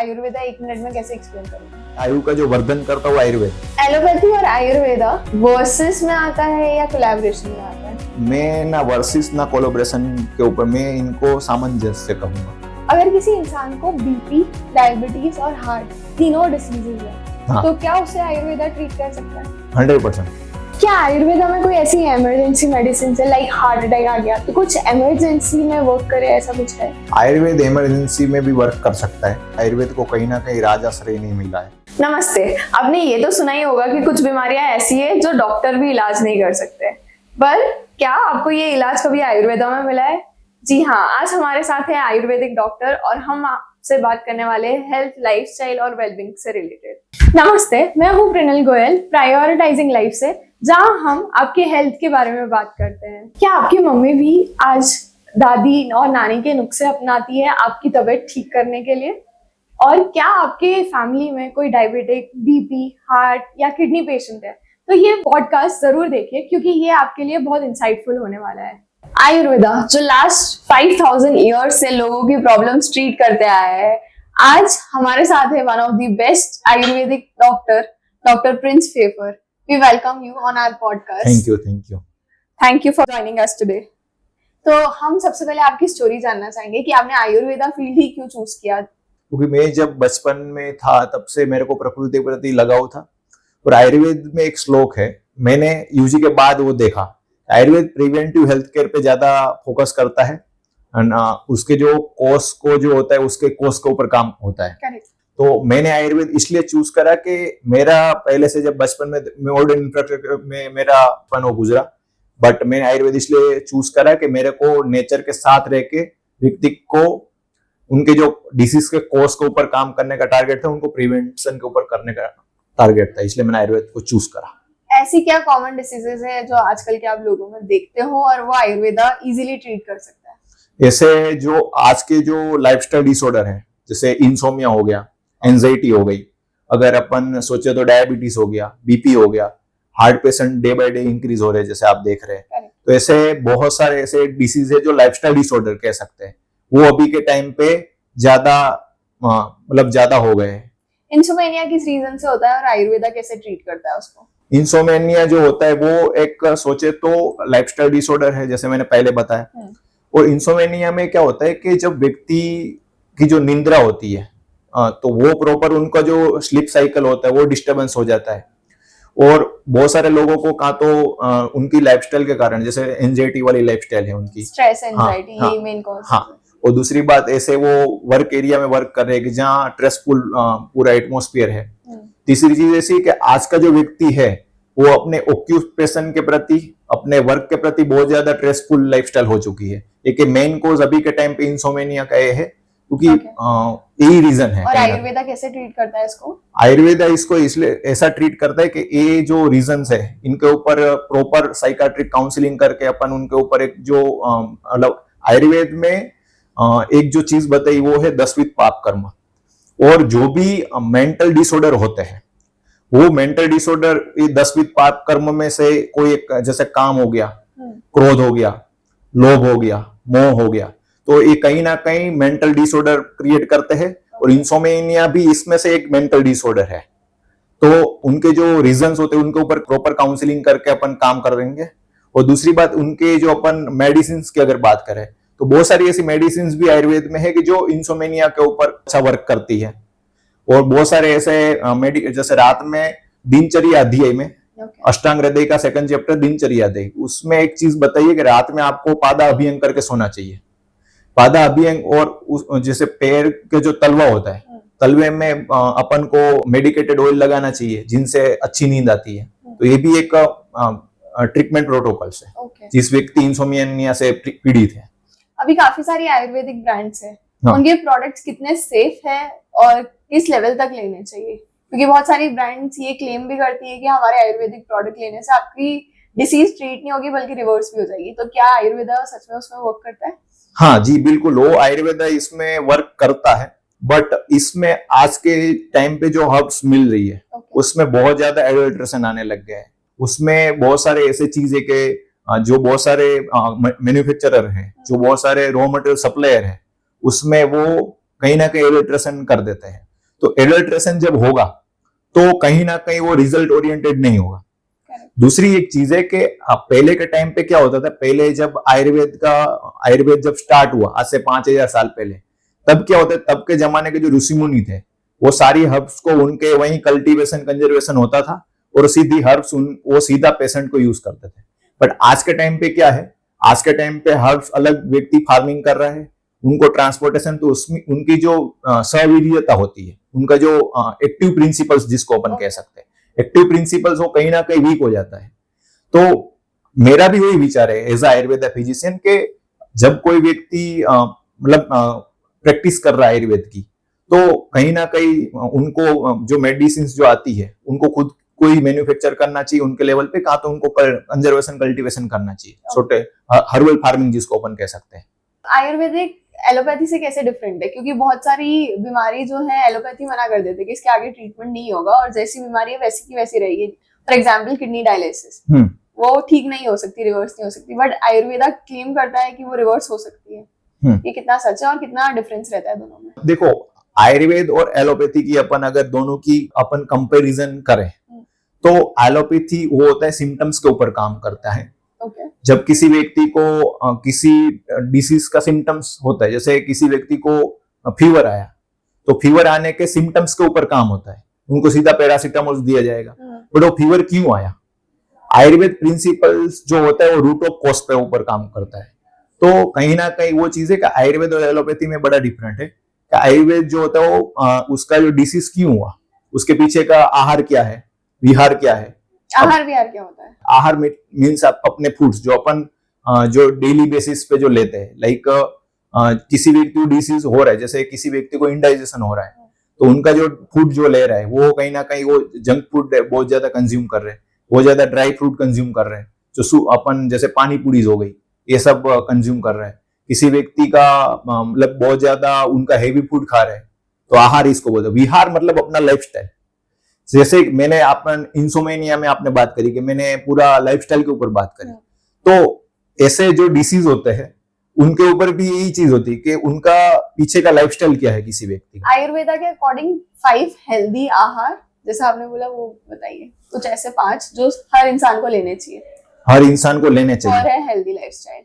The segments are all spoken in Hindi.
आयुर्वेदा 1 मिनट में कैसे एक्सप्लेन करूंगी? आयु का जो वर्धन करता है वो आयुर्वेद। एलोपैथी और आयुर्वेदा वर्सेस में आता है या कोलैबोरेशन में आता है? मैं ना वर्सेस ना कोलैबोरेशन के ऊपर, मैं इनको सामंजस्य कहूंगा। अगर किसी इंसान को बीपी, डायबिटीज और हार्ट तीनों डिसीजेज है, हाँ। तो क्या उसे आयुर्वेदा ट्रीट कर सकता है? 100%। क्या आयुर्वेदा में कोई ऐसी इमरजेंसी मेडिसिन है, लाइक हार्ट अटैक आ गया तो कुछ इमरजेंसी में वर्क करे, ऐसा कुछ है? आयुर्वेद इमरजेंसी में भी वर्क कर सकता है। आयुर्वेद को कहीं ना कहीं राजाश्रय नहीं मिला है। नमस्ते। आपने ये तो सुना ही होगा कि कुछ बीमारियां ऐसी है जो डॉक्टर भी इलाज नहीं कर सकते, पर क्या आपको ये इलाज कभी आयुर्वेदा में मिला है? जी हाँ, आज हमारे साथ है आयुर्वेदिक डॉक्टर और हम आपसे बात करने वाले हैं हेल्थ, लाइफस्टाइल और वेलबींग से रिलेटेड। नमस्ते, मैं हूँ प्रिनल गोयल, प्रायोरिटाइजिंग लाइफ से, जहाँ हम आपके हेल्थ के बारे में बात करते हैं। क्या आपकी मम्मी भी आज दादी और नानी के नुस्खे अपनाती है आपकी तबीयत ठीक करने के लिए? और क्या आपके फैमिली में कोई डायबिटिक, बीपी, हार्ट या किडनी पेशेंट है? तो ये पॉडकास्ट जरूर देखिए क्योंकि ये आपके लिए बहुत इंसाइटफुल होने वाला है। आयुर्वेदा जो लास्ट 5000 ईयर्स से लोगों की प्रॉब्लम्स ट्रीट करते आया है, आज हमारे साथ है one of the best Ayurvedic doctor Prince Pfeffer. We welcome you on our podcast. Thank you. Thank you for joining us today. तो हम सबसे पहले आपकी स्टोरी जानना चाहेंगे कि आपने आयुर्वेदा फील्ड ही क्यों चूज किया? क्योंकि मैं जब बचपन में था तब से मेरे को प्रकृति के प्रति लगाव था, और आयुर्वेद में एक श्लोक है, मैंने यूजी के बाद वो देखा। आयुर्वेद प्रिवेंटिव हेल्थ केयर पे ज्यादा फोकस करता है, उसके जो कोर्स को जो होता है उसके कोर्स के ऊपर काम होता है। Correct. तो मैंने आयुर्वेद इसलिए चूज करा कि मेरा पहले से जब बचपन में मॉडर्न इंफ्रास्ट्रक्चर में मेरा पन हो गुजरा, बट मैंने आयुर्वेद इसलिए चूज करा कि मेरे को नेचर के साथ रह के व्यक्ति को उनके जो डिसीज के कोर्स के ऊपर काम करने का टारगेट था, उनको प्रिवेंशन के ऊपर करने का टारगेट था, इसलिए मैंने आयुर्वेद को चूज करा। ऐसी क्या कॉमन डिसीजेज है जो आजकल के आप लोगों में देखते हो और वो आयुर्वेदा इजीली ट्रीट कर सकता है? ऐसे जो आज के जो लाइफस्टाइल डिसऑर्डर है, जैसे इंसोमिया हो गया, एंजाइटी हो गई, अगर अपन सोचे तो डायबिटीज हो गया, बीपी हो गया, heart patient day by day increase हो रहे हैं जैसे आप देख रहे हैं। तो ऐसे बहुत सारे ऐसे डिसीज है जो लाइफस्टाइल डिसऑर्डर कह सकते हैं, वो अभी के टाइम पे ज्यादा ज्यादा हो गए हैं। इंसोमेनिया किस रीजन से होता है और आयुर्वेदा कैसे ट्रीट करता है उसको? इंसोमेनिया जो होता है वो एक सोचे तो लाइफस्टाइल डिसऑर्डर है, जैसे मैंने पहले बताया। और इंसोमेनिया में क्या होता है कि जब व्यक्ति की जो निंद्रा होती है, तो वो प्रॉपर उनका जो स्लीप साइकिल होता है वो डिस्टर्बेंस हो जाता है। और बहुत सारे लोगों को कहा तो उनकी लाइफस्टाइल के कारण, जैसे एंजाइटी वाली लाइफस्टाइल है उनकी, स्ट्रेस, एंजाइटी, यही मेन कॉज। हाँ। और दूसरी बात, ऐसे वो वर्क एरिया में वर्क कर रहे हैं कि जहाँ स्ट्रेसफुल पूरा एटमॉस्फेयर है। तीसरी चीज ऐसी कि आज का जो व्यक्ति है वो अपने ऑक्यूपेशन के प्रति, अपने वर्क के प्रति बहुत ज्यादा स्ट्रेसफुल लाइफस्टाइल हो चुकी है। एक मेन कॉज अभी के टाइम पे इंसोमेनिया का ये है, क्योंकि यही रीजन है। और आयुर्वेदा कैसे ट्रीट करता है इसको? आयुर्वेदा इसको इसलिए ऐसा ट्रीट करता है कि ये जो रीजंस है इनके ऊपर प्रॉपर साइकाट्रिक काउंसलिंग करके अपन उनके ऊपर एक जो मतलब आयुर्वेद में एक जो चीज बताई वो है 10विध पाप कर्म। और जो भी मेंटल डिसऑर्डर होते हैं, वो मेंटल डिसऑर्डर 10विध पाप कर्म में से कोई एक, जैसे काम हो गया, क्रोध हो गया, लोभ हो गया, मोह हो गया, तो ये कहीं ना कहीं मेंटल डिसऑर्डर क्रिएट करते हैं। और इंसोमेनिया भी इसमें से एक मेंटल डिसऑर्डर है। तो उनके जो रीजंस होते हैं उनके ऊपर प्रॉपर काउंसलिंग करके अपन काम कर देंगे। और दूसरी बात, उनके जो अपन मेडिसिन की अगर बात करें तो बहुत सारी ऐसी मेडिसिन भी आयुर्वेद में है कि जो इंसोमेनिया के ऊपर अच्छा वर्क करती है। और बहुत सारे ऐसे जैसे रात में दिनचर्या अध्याय में, अष्टांग हृदय का 2nd चैप्टर दिनचर्या अध्याय, उसमें एक चीज बताइए कि रात में आपको पादा अभियंग करके सोना चाहिए। पादा अभियंग, और जैसे पैर के जो तलवा होता है, तलवे में अपन को मेडिकेटेड ऑयल लगाना चाहिए जिनसे अच्छी नींद आती है। तो ये भी एक ट्रीटमेंट प्रोटोकॉल्स है जिस व्यक्ति इंसोमेनिया से पीड़ित है। अभी काफी सारी आयुर्वेदिक ब्रांड्स है, हाँ। उनके प्रोडक्ट्स कितने सेफ है और किस लेवल तक लेने चाहिए? क्योंकि बहुत सारी ब्रांड्स ये क्लेम भी करती है कि हमारे आयुर्वेदिक प्रोडक्ट लेने से आपकी डिसीज ट्रीट नहीं होगी बल्कि रिवर्स भी हो जाएगी। तो क्या आयुर्वेदा सच में उसमें वर्क करता है? हाँ जी, बिल्कुल, वो आयुर्वेदा इसमें वर्क करता है, बट इसमें आज के टाइम पे जो हर्ब्स मिल रही है उसमें बहुत ज्यादा एडल्ट्रेशन आने लग गया है। उसमें बहुत सारे ऐसे चीज है कि जो बहुत सारे मैन्युफैक्चरर हैं, जो बहुत सारे रॉ मटेरियल सप्लायर हैं, उसमें वो कहीं ना कहीं एडल्ट्रेशन कर देते हैं। तो एडल्ट्रेशन जब होगा तो कहीं ना कहीं वो रिजल्ट ओरिएंटेड नहीं होगा। दूसरी एक चीज है कि पहले के टाइम पे क्या होता था, पहले जब आयुर्वेद जब स्टार्ट हुआ आज से 5000 साल पहले, तब क्या होता है, तब के जमाने के जो ऋषि मुनि थे वो सारी हर्ब्स को उनके वहीं कल्टीवेशन कंजर्वेशन होता था और सीधी हर्ब्स वो सीधा पेशेंट को यूज करते थे। बट आज के टाइम पे क्या है, आज के टाइम पे हर्ब्स अलग व्यक्ति फार्मिंग कर रहा है, उनको ट्रांसपोर्टेशन, तो उसमें उनकी जो सहवीर्यता होती है, उनका जो एक्टिव प्रिंसिपल्स जिसको अपन कह सकते हैं, एक्टिव प्रिंसिपल्स वो कहीं ना कहीं वीक हो जाता है। तो मेरा भी वही विचार है एज आयुर्वेदा फिजिशियन के जब कोई व्यक्ति मतलब प्रैक्टिस कर रहा है आयुर्वेद की, तो कहीं ना कहीं उनको जो मेडिसिन जो आती है उनको खुद कोई मैन्युफैक्चर करना चाहिए उनके लेवल पे, कहा तो उनको कंजर्वेशन कल्टीवेशन करना चाहिए, छोटे हर्बल फार्मिंग जिसको अपन कह सकते हैं। आयुर्वेदिक एलोपैथी से कैसे डिफरेंट है? क्योंकि बहुत सारी बीमारी जो है एलोपैथी मना कर देते हैं कि इसके आगे ट्रीटमेंट नहीं होगा और जैसी बीमारी है वैसी की वैसी रहेगी। फॉर एग्जांपल किडनी डायलिसिस, वो ठीक नहीं हो सकती, रिवर्स नहीं हो सकती, बट आयुर्वेदा क्लेम करता है कि वो रिवर्स हो सकती है। ये कितना सच है और कितना डिफरेंस रहता है दोनों में? देखो, आयुर्वेद और एलोपैथी की अपन अगर दोनों की अपन कंपैरिजन करें तो एलोपैथी वो होता है सिम्टम्स के ऊपर काम करता है। जब किसी व्यक्ति को किसी डिसीज का सिम्टम्स होता है, जैसे किसी व्यक्ति को फीवर आया तो फीवर आने के सिम्टम्स के ऊपर काम होता है, उनको सीधा पैरासिटामोल दिया जाएगा, बट वो फीवर क्यों आया। आयुर्वेद प्रिंसिपल्स जो होता है वो रूट ऑफ कॉज पे ऊपर काम करता है। तो कहीं ना कहीं वो चीज है कि आयुर्वेद और एलोपैथी में बड़ा डिफरेंट है कि आयुर्वेद जो होता है वो उसका जो डिसीज क्यों हुआ, उसके पीछे का आहार क्या है, विहार क्या है। आहार विहार क्या होता है? आहार मीन्स आप अपने फूड्स जो अपन जो डेली बेसिस पे जो लेते हैं, लाइक किसी व्यक्ति को डिसीज हो रहा है, जैसे किसी व्यक्ति को इंडाइजेशन हो रहा है, तो उनका जो फूड जो ले रहा है वो कहीं ना कहीं वो जंक फूड बहुत ज्यादा कंज्यूम कर रहे हैं, बहुत ज्यादा ड्राई फ्रूट कंज्यूम कर रहे हैं, जो अपन जैसे पानी पूरी हो गई ये सब कंज्यूम कर रहे हैं। किसी व्यक्ति का मतलब बहुत ज्यादा उनका हेवी फूड खा रहे हैं, तो आहार इसको बोलते हैं। विहार मतलब अपना लाइफस्टाइल, जैसे मैंने अपन इंसोमेनिया में आपने बात करी कि मैंने पूरा लाइफस्टाइल के ऊपर बात करी, तो ऐसे जो डिसीज होते हैं उनके ऊपर भी यही चीज होती है कि उनका पीछे का लाइफस्टाइल क्या है किसी व्यक्ति का। आयुर्वेदा के अकॉर्डिंग 5 हेल्दी आहार जैसा आपने बोला वो बताइए, कुछ ऐसे 5 जो हर इंसान को लेने चाहिए, हर इंसान को लेने चाहिए और है हेल्दी लाइफस्टाइल।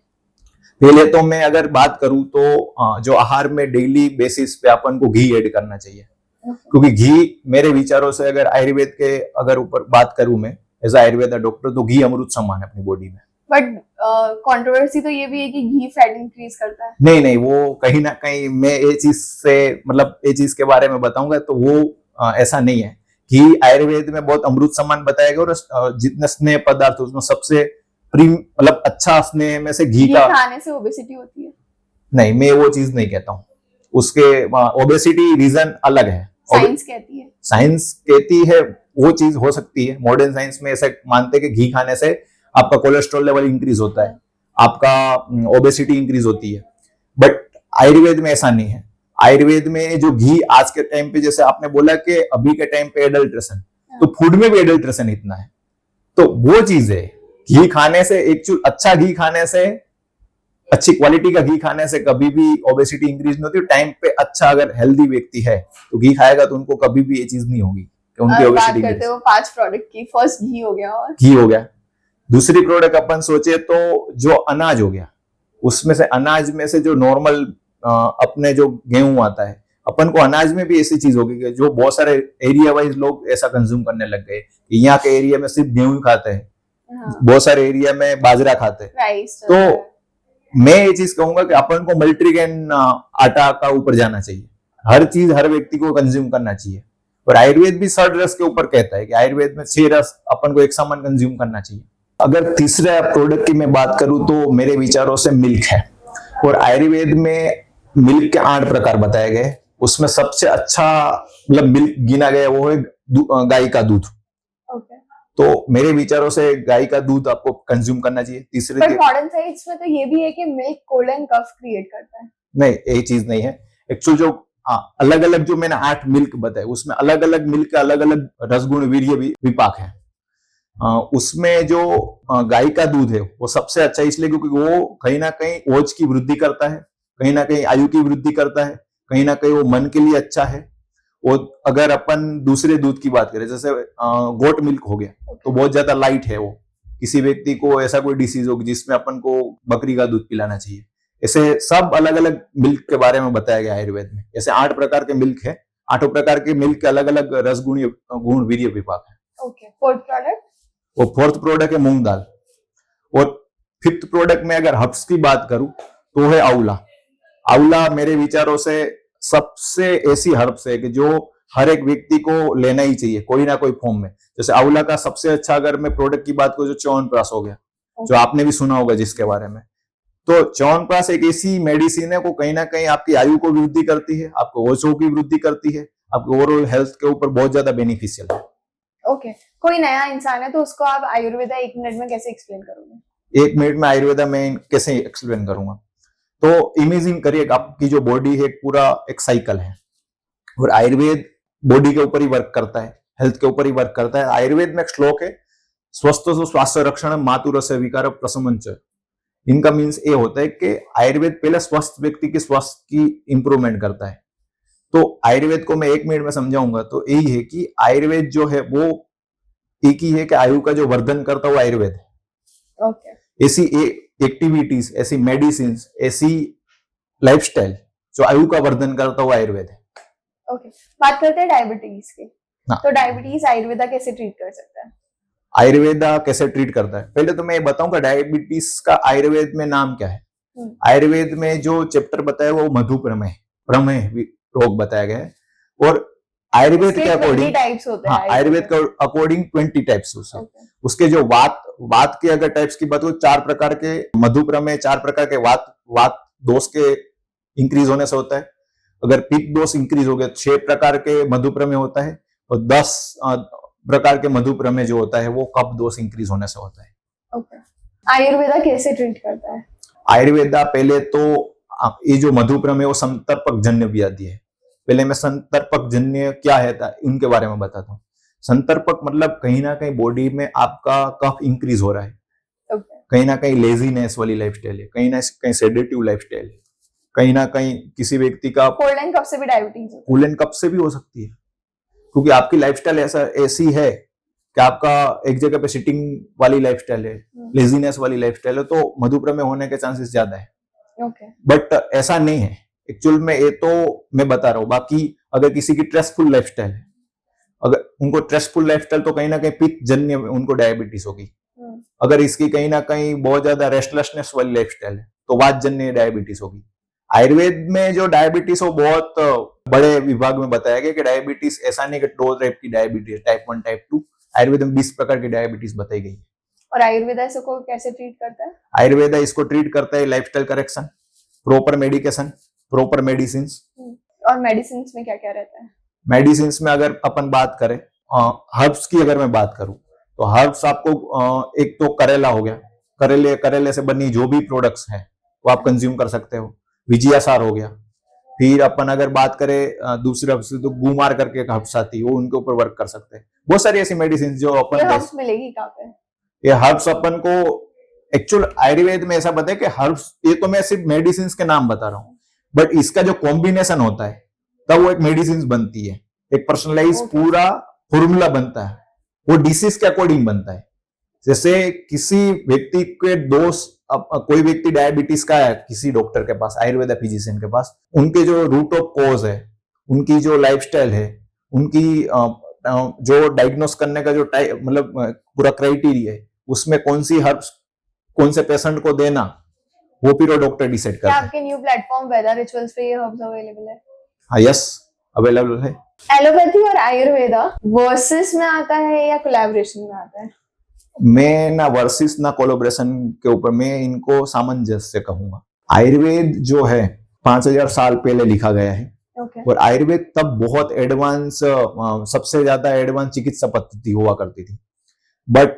पहले तो मैं अगर बात करूं तो जो आहार में डेली बेसिस पे अपन को घी ऐड करना चाहिए, क्योंकि घी मेरे विचारों से अगर आयुर्वेद के अगर ऊपर बात करूं मैं एज आयुर्वेदा डॉक्टर, तो घी अमृत समान है अपनी बॉडी में। बट कंट्रोवर्सी तो ये भी है कि घी फैट इंक्रीज करता है। नहीं, वो कहीं ना कहीं मैं ये चीज से मतलब ये चीज के बारे में बताऊंगा तो वो ऐसा नहीं है। घी आयुर्वेद में बहुत अमृत समान बताया गया और जितने स्नेह पदार्थ उसमें सबसे मतलब अच्छा स्नेह में से घी का खाने से ओबेसिटी होती है। नहीं, मैं वो चीज नहीं कहता हूँ, उसके ओबेसिटी रीजन अलग है। साइंस कहती है, साइंस कहती है वो चीज हो सकती है, मॉडर्न साइंस में ऐसा मानते हैं कि घी खाने से आपका कोलेस्ट्रॉल लेवल इंक्रीज होता है, आपका ओबेसिटी इंक्रीज होती है, बट आयुर्वेद में ऐसा नहीं है। आयुर्वेद में जो घी आज के टाइम पे, जैसे आपने बोला कि अभी के टाइम पे एडल्ट्रेशन, तो फूड में भी एडल्ट्रेशन इतना है, तो वो चीज है। घी खाने से एक्चुअल अच्छा घी खाने से, अच्छी क्वालिटी का घी खाने से कभी भी ओबेसिटी इंक्रीज नहीं होती। टाइम पे अच्छा अगर हेल्दी व्यक्ति है तो घी खाएगा तो उनको कभी भी ये चीज नहीं होगी कि उनकी ओबेसिटी बात करते हो 5 प्रोडक्ट की, फर्स्ट घी हो गया, और घी हो गया। दूसरी प्रोडक्ट अपन सोचे तो जो अनाज हो गया, उसमें से अनाज में से जो नॉर्मल अपने जो गेहूं आता है, अपन को अनाज में भी ऐसी चीज होगी कि जो बहुत सारे एरिया वाइज लोग ऐसा कंज्यूम करने लग गए, यहाँ के एरिया में सिर्फ गेहूं खाते हैं, बहुत सारे एरिया में बाजरा खाते हैं। राइस। तो मैं ये चीज कहूंगा कि अपन को मल्टीग्रेन आटा का ऊपर जाना चाहिए, हर चीज हर व्यक्ति को कंज्यूम करना चाहिए। और आयुर्वेद भी 6 रस के ऊपर कहता है कि आयुर्वेद में 6 रस अपन को एक समान कंज्यूम करना चाहिए। अगर तीसरा प्रोडक्ट की मैं बात करूं तो मेरे विचारों से मिल्क है, और आयुर्वेद में मिल्क के 8 प्रकार बताए गए, उसमें सबसे अच्छा मतलब मिल्क गिना गया वो है गाय का दूध। तो मेरे विचारों से गाय का दूध आपको कंज्यूम करना चाहिए। तीसरे पर मॉडर्न साइंस में तो ये भी है कि milk cold and cough create करता है। नहीं, ये चीज नहीं है एक्चुअल। जो अलग अलग जो मैंने 8 मिल्क बताए उसमें अलग अलग मिल्क का अलग अलग रसगुण वीर्य विपाक है। उसमें जो गाय का दूध है वो सबसे अच्छा इसलिए क्योंकि वो कहीं ना कहीं ओज की वृद्धि करता है, कहीं ना कहीं आयु की वृद्धि करता है, कहीं ना कहीं वो मन के लिए अच्छा है, वो अगर अपन दूसरे दूध की बात करें, जैसे गोट मिल्क हो गया, तो बहुत ज्यादा लाइट है वो, किसी व्यक्ति को ऐसा कोई डिसीज होगी जिसमें अपन को बकरी का दूध पिलाना चाहिए। ऐसे सब अलग अलग मिल्क के बारे में बताया गया आयुर्वेद में। ऐसे 8 प्रकार के मिल्क है, 8 प्रकार के मिल्क के अलग अलग रस गुण वीर्य विभाग है। Okay, fourth product? वो फोर्थ प्रोडक्ट है मूंग दाल। और फिफ्थ प्रोडक्ट में अगर हर्ब्स की बात करूं तो है आंवला। आंवला मेरे विचारों से सबसे ऐसी हर्ब्स है कि जो हर एक व्यक्ति को लेना ही चाहिए कोई ना कोई फॉर्म में। जैसे आंवला का सबसे अच्छा अगर मैं प्रोडक्ट की बात करूं, जो च्यवनप्राश हो गया, जो आपने भी सुना होगा जिसके बारे में। तो च्यवनप्राश एक ऐसी मेडिसिन है, को कहीं ना कहीं आपकी आयु को वृद्धि करती है, आपको ओजों की वृद्धि करती है, आपके ओवरऑल हेल्थ के ऊपर बहुत ज्यादा बेनिफिशियल है। ओके, कोई नया इंसान है तो उसको आप आयुर्वेदा 1 मिनट में कैसे एक्सप्लेन करोगे? 1 मिनट में आयुर्वेदा में कैसे एक्सप्लेन करूंगा? तो इमेजिन करिए आपकी जो बॉडी है पूरा एक साइकिल है, और आयुर्वेद बॉडी के ऊपर ही वर्क करता है, हेल्थ के ऊपर ही वर्क करता है। आयुर्वेद में एक श्लोक है, स्वस्थ स्वास्थ्य रक्षण मातुरस्य विकार प्रशमंच। इनका मीन्स ये होता है कि आयुर्वेद पहले स्वस्थ व्यक्ति की स्वास्थ्य की इंप्रूवमेंट करता है। तो आयुर्वेद को मैं 1 मिनट में समझाऊंगा तो यही है कि आयुर्वेद जो है वो एक ही है कि आयु का जो वर्धन करता हुआ आयुर्वेद है। ओके, ऐसी एक्टिविटीज, ऐसी मेडिसिन, ऐसी लाइफस्टाइल जो आयु का वर्धन करता हुआ आयुर्वेद है। ओके, बात करते हैं डायबिटीज की। हाँ। तो डायबिटीज आयुर्वेदा कैसे ट्रीट कर सकता है? आयुर्वेदा कैसे ट्रीट करता है, पहले तो मैं ये बताऊंगा डायबिटीज का आयुर्वेद में नाम क्या है। आयुर्वेद में जो चैप्टर बताया वो मधुप्रमेह प्रमेह रोग बताया गया है। और आयुर्वेद के अकॉर्डिंग टाइप्स होते हैं। आयुर्वेद के अकॉर्डिंग 20 टाइप्स उसके जो वात के अगर टाइप्स की बात हो, 4 प्रकार के मधुप्रमेह, 4 प्रकार के वात दोष के इंक्रीज होने से होता है। अगर पित्त दोष इंक्रीज हो गया 6 प्रकार के मधुप्रमेह होता है, और 10 प्रकार के मधुप्रमेह जो होता है वो कफ दोष इंक्रीज होने से होता है। ओके, आयुर्वेदा कैसे ट्रीट करता है? आयुर्वेदा पहले तो ये जो मधुप्रमेह वो संतर्पक जन्य व्याधि है। पहले मैं संतर्पक जन्य क्या है उनके बारे में बताता हूँ। संतर्पक मतलब कहीं ना कहीं बॉडी में आपका कफ इंक्रीज हो रहा है, कहीं ना कहीं लेजीनेस वाली लाइफस्टाइल है, कहीं ना कहीं सेडेटिव लाइफस्टाइल है, कहीं ना कहीं किसी व्यक्ति का कोल्ड एंड कफ से भी डायबिटीज होता है। कोल्ड एंड कफ से भी हो सकती है, क्योंकि आपकी लाइफस्टाइल ऐसी है कि आपका एक जगह पे सिटिंग वाली लाइफस्टाइल है, लेजीनेस वाली लाइफस्टाइल है, तो मधुप्रमेह होने के चांसेस ज्यादा है। बट ऐसा नहीं है एक्चुअल में, ये तो मैं बता रहा हूँ। बाकी अगर किसी की स्ट्रेसफुल लाइफस्टाइल है, अगर उनको स्ट्रेसफुल लाइफस्टाइल तो कहीं ना कहीं पित्त जन्य उनको डायबिटीज होगी। अगर इसकी कहीं ना कहीं बहुत ज्यादा रेस्टलेसनेस वाली लाइफस्टाइल है तो वात जन्य डायबिटीज होगी। आयुर्वेद में जो डायबिटीज हो बहुत बड़े विभाग में बताया गया कि डायबिटीज ऐसा नहीं कि 2 टाइप की डायबिटीज, टाइप 1 टाइप 2। आयुर्वेद में 20 प्रकार की डायबिटीज बताई गई है। और आयुर्वेदा इसको कैसे ट्रीट करता है? आयुर्वेदा इसको ट्रीट करता है lifestyle correction, proper medication, proper medicine. और मेडिसिन में क्या क्या रहता है? मेडिसिन में अगर अपन बात करें, हर्ब्स की अगर मैं बात करूं तो हर्ब्स आपको एक तो करेला हो गया, करेले से बनी जो भी प्रोडक्ट्स हैं वो आप कंज्यूम कर सकते हो। विजयासार हो गया। फिर अपन अगर बात करें दूसरे हर्ब्स तो गुमार करके एक हर्ब्स आती है, वो उनके ऊपर वर्क कर सकते हैं। बहुत सारी ऐसी मेडिसिन जो अपन हर्ब्स मिलेगी कहाँ पे? ये हर्ब्स अपन को एक्चुअल आयुर्वेद में ऐसा पता है कि हर्ब्स, ये तो मैं सिर्फ मेडिसिन के नाम बता रहा हूँ, बट इसका जो कॉम्बिनेशन होता है तब वो एक मेडिसिन बनती है, एक पर्सनलाइज पूरा फॉर्मूला बनता है, वो डिसीज के अकॉर्डिंग बनता है। जैसे किसी व्यक्ति के दोष, कोई व्यक्ति डायबिटीज का है किसी डॉक्टर के पास, आयुर्वेदा फिजिशियन के पास, उनके जो रूट ऑफ कॉज है, उनकी जो लाइफस्टाइल है, उनकी जो डायग्नोस करने का जो मतलब पूरा क्राइटेरिया है, उसमें कौन सी हर्ब्स कौन से पेशेंट को देना, वो फिर वो डॉक्टर डिसाइड करता है। आपके न्यू प्लेटफॉर्म वेदा रिचुअल्स पे ये हर्ब्स अवेलेबल है? हाँ, यस, अवेलेबल है। एलोपैथी और आयुर्वेदा वर्सेस में आता है या कोलैबोरेशन में आता है? मैं ना वर्सेस ना कोलैबोरेशन के ऊपर, मैं इनको सामंजस्य कहूंगा। आयुर्वेद जो है 5000 साल पहले लिखा गया है। और आयुर्वेद तब बहुत एडवांस, सबसे ज्यादा एडवांस चिकित्सा पद्धति हुआ करती थी। बट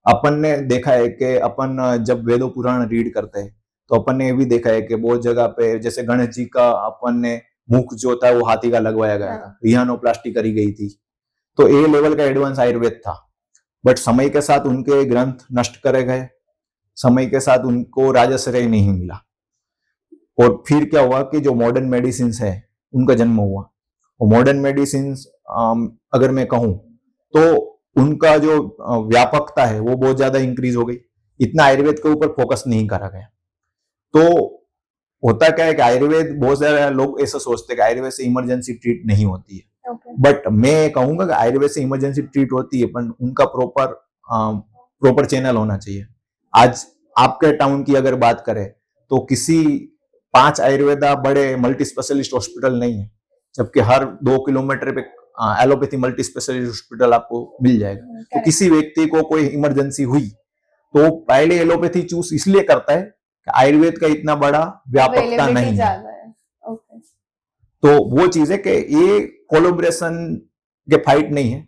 अपन ने देखा है कि अपन जब वेदों पुराण रीड करते हैं तो अपन ने ये भी देखा है कि बहुत जगह पे, जैसे गणेश जी का अपन ने मुख जो था वो हाथी का लगवाया गया था, रिहानोप्लास्टी करी गई थी। तो ए लेवल का एडवांस आयुर्वेद था। बट समय के साथ उनके ग्रंथ नष्ट करे गए, समय के साथ उनको राजश्रय नहीं मिला, और फिर क्या हुआ कि जो मॉडर्न मेडिसिन है उनका जन्म हुआ। और मॉडर्न मेडिसिन अगर मैं कहूँ तो उनका जो व्यापकता है वो बहुत ज्यादा इंक्रीज हो गई, इतना आयुर्वेद के ऊपर फोकस नहीं करा गया। तो होता क्या है कि आयुर्वेद, बहुत सारे लोग ऐसा सोचते हैं कि आयुर्वेद से इमरजेंसी ट्रीट नहीं होती है, बट मैं कहूंगा कि आयुर्वेद से इमरजेंसी ट्रीट होती है, पर उनका प्रॉपर चैनल होना चाहिए। आज आपके टाउन की अगर बात करें तो किसी 5 आयुर्वेदा बड़े मल्टी स्पेशलिस्ट हॉस्पिटल नहीं है, जबकि हर 2 किलोमीटर पे एलोपैथी मल्टी स्पेशलिस्ट हॉस्पिटल आपको मिल जाएगा। तो किसी व्यक्ति को कोई इमरजेंसी हुई तो पहले एलोपैथी चूज इसलिए करता है कि आयुर्वेद का इतना बड़ा व्यापकता नहीं है। तो वो चीज है कि ये कोलैबोरेशन के फाइट नहीं है।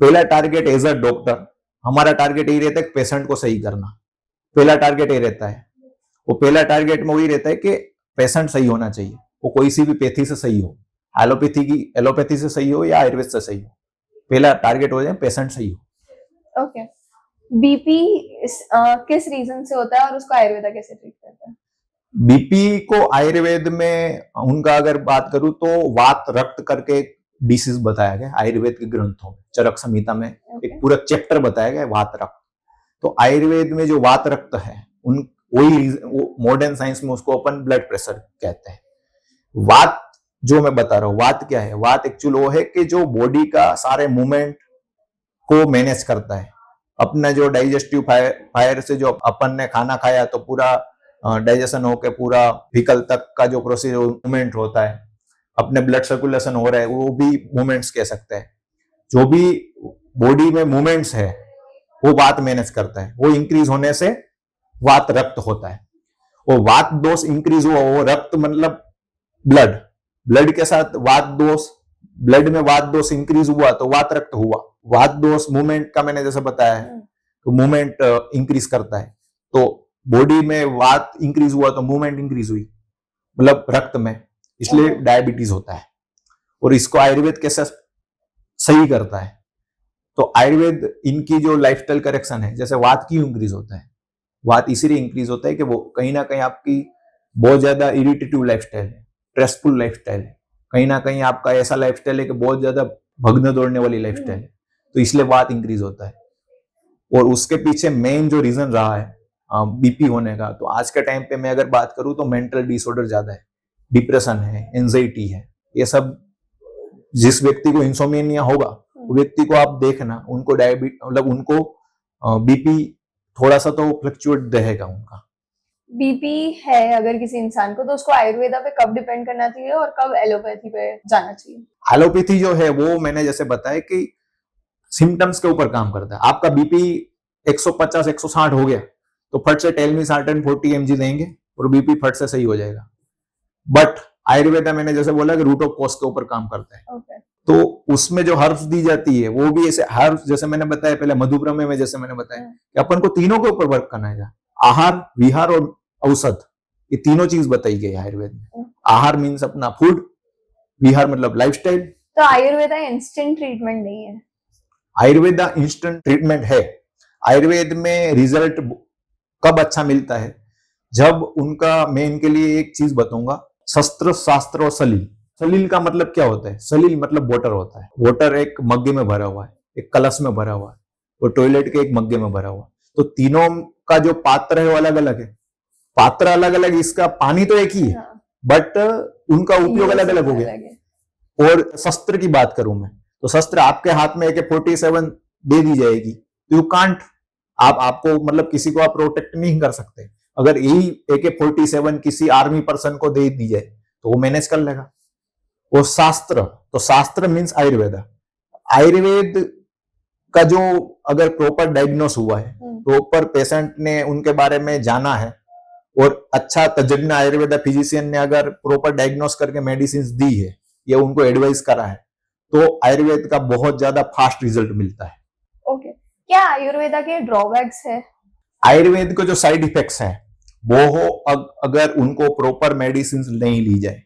पहला टारगेट एज अ डॉक्टर, हमारा टारगेट यही रहता है कि पेशेंट को सही करना, पहला टारगेट ये रहता है। वो पहला टारगेट में वही रहता है कि पेशेंट सही होना चाहिए, वो कोई सी भी पैथी से सही हो, एलोपैथी से सही हो या आयुर्वेद से सही हो, पहला टारगेट हो जाए पेशेंट सही हो। ओके, बीपी किस रीजन से होता है और उसको आयुर्वेदा कैसे ट्रीट करता है? बीपी को आयुर्वेद में उनका अगर बात करूं तो वात रक्त करके एक डिसीज बताया गया आयुर्वेद के ग्रंथों में, चरक संहिता में एक पूरा चैप्टर बताया गया वात रक्त। तो आयुर्वेद में जो वात रक्त है उन वही मॉडर्न साइंस में उसको अपन ब्लड प्रेशर कहते हैं। वात जो मैं बता रहा हूं, वात क्या है? वात एक्चुअल वो है कि जो बॉडी का सारे मूवमेंट को मैनेज करता है। अपना जो डाइजेस्टिव फायर से जो अपन ने खाना खाया तो पूरा डाइजेशन होकर पूरा विकल तक का जो प्रोसीजर मूवमेंट होता है, अपने ब्लड सर्कुलेशन हो रहा है, वो भी मूवमेंट्स कह सकते हैं। जो भी बॉडी में मूवमेंट्स है वो वात मैनेज करता है। वो इंक्रीज होने से वात रक्त होता है। वो वात दोष इंक्रीज हुआ, वो रक्त मतलब ब्लड के साथ वात दोष, ब्लड में वात दोष इंक्रीज हुआ तो वात रक्त हुआ। वात दोष मूवमेंट का मैंने जैसे बताया है तो मूवमेंट इंक्रीज करता है, तो बॉडी में वात इंक्रीज हुआ तो मूवमेंट इंक्रीज हुई, मतलब रक्त में, इसलिए डायबिटीज होता है। और इसको आयुर्वेद कैसे सही करता है? तो आयुर्वेद इनकी जो लाइफस्टाइल करेक्शन है, जैसे वात क्यों इंक्रीज होता है? वात इसीलिए इंक्रीज होता है कि वो कहीं ना कहीं आपकी बहुत ज्यादा इरिटेटिव लाइफस्टाइल है, स्ट्रेसफुल लाइफस्टाइल है, कहीं ना कहीं आपका ऐसा लाइफस्टाइल है कि बहुत ज्यादा भगने दौड़ने वाली लाइफस्टाइल है, तो इसलिए वात इंक्रीज होता है। और उसके पीछे मेन जो रीजन रहा है बीपी होने का, तो आज के टाइम पे मैं अगर बात करूं तो मेंटल डिसऑर्डर ज्यादा है, डिप्रेशन है, एंजाइटी है, ये सब। जिस व्यक्ति को इंसोमेनिया होगा वो व्यक्ति को आप देखना, उनको मतलब उनको बीपी थोड़ा सा तो फ्लक्चुएट रहेगा उनका। बीपी है अगर किसी इंसान को, तो उसको आयुर्वेदा पे कब डिपेंड करना चाहिए और कब एलोपैथी पे जाना चाहिए? एलोपैथी जो है वो मैंने जैसे बताया कि सिम्टम्स के ऊपर काम करता है। आपका बीपी 150 160 हो गया तो फट से टेल मी सर्टेन 40 mg देंगे और बीपी फट से सही हो जाएगा। बट आयुर्वेदा मैंने जैसे बोला कि रूट ऑफ कॉज के ऊपर काम करता है। तो उसमें जो हर्ब्स दी जाती है वो भी ऐसे हर्ब्स, जैसे मैंने बताया पहले मधुप्रमेय में, जैसे मैंने बताया कि अपन को तीनों के ऊपर वर्क करना है। आहार, विहार और औषध, ये तीनों चीज बताई गई है आयुर्वेद में। आहार मीन्स अपना फूड, विहार मतलब लाइफस्टाइल। तो आयुर्वेदा इंस्टेंट ट्रीटमेंट नहीं है? आयुर्वेदा इंस्टेंट ट्रीटमेंट है। आयुर्वेद में रिजल्ट कब अच्छा मिलता है? जब उनका, मैं इनके लिए एक चीज बताऊंगा, शस्त्र, शास्त्र और सलील। सलील का मतलब क्या होता है? सलील मतलब वाटर होता है। वाटर एक मग्गे में भरा हुआ है, एक कलश में भरा हुआ है, और टॉयलेट के एक मग्गे में भरा हुआ है। तो तीनों का जो पात्र है वो अलग अलग है। पात्र अलग अलग, इसका पानी तो एक ही है, बट उनका उपयोग अलग अलग हो गया। और शस्त्र की बात करूं मैं, तो शस्त्र आपके हाथ में AK-47 दे दी जाएगी तो यू कांट, आपको मतलब किसी को आप प्रोटेक्ट नहीं कर सकते। अगर यही AK-47 किसी आर्मी पर्सन को दे दी जाए तो वो मैनेज कर लेगा। और शास्त्र, तो शास्त्र मीन्स आयुर्वेदा। आयुर्वेद का जो अगर प्रॉपर डायग्नोस हुआ है, प्रॉपर पेशेंट ने उनके बारे में जाना है, और अच्छा तज्ञ आयुर्वेदा फिजिशियन ने अगर प्रॉपर डायग्नोस करके मेडिसिन दी है या उनको एडवाइस करा है, तो आयुर्वेद का बहुत ज्यादा फास्ट रिजल्ट मिलता है। ओके, क्या आयुर्वेदा के ड्रॉबैक्स है? आयुर्वेद को जो साइड इफेक्ट्स है वो हो, अगर उनको प्रॉपर मेडिसिन नहीं ली जाए,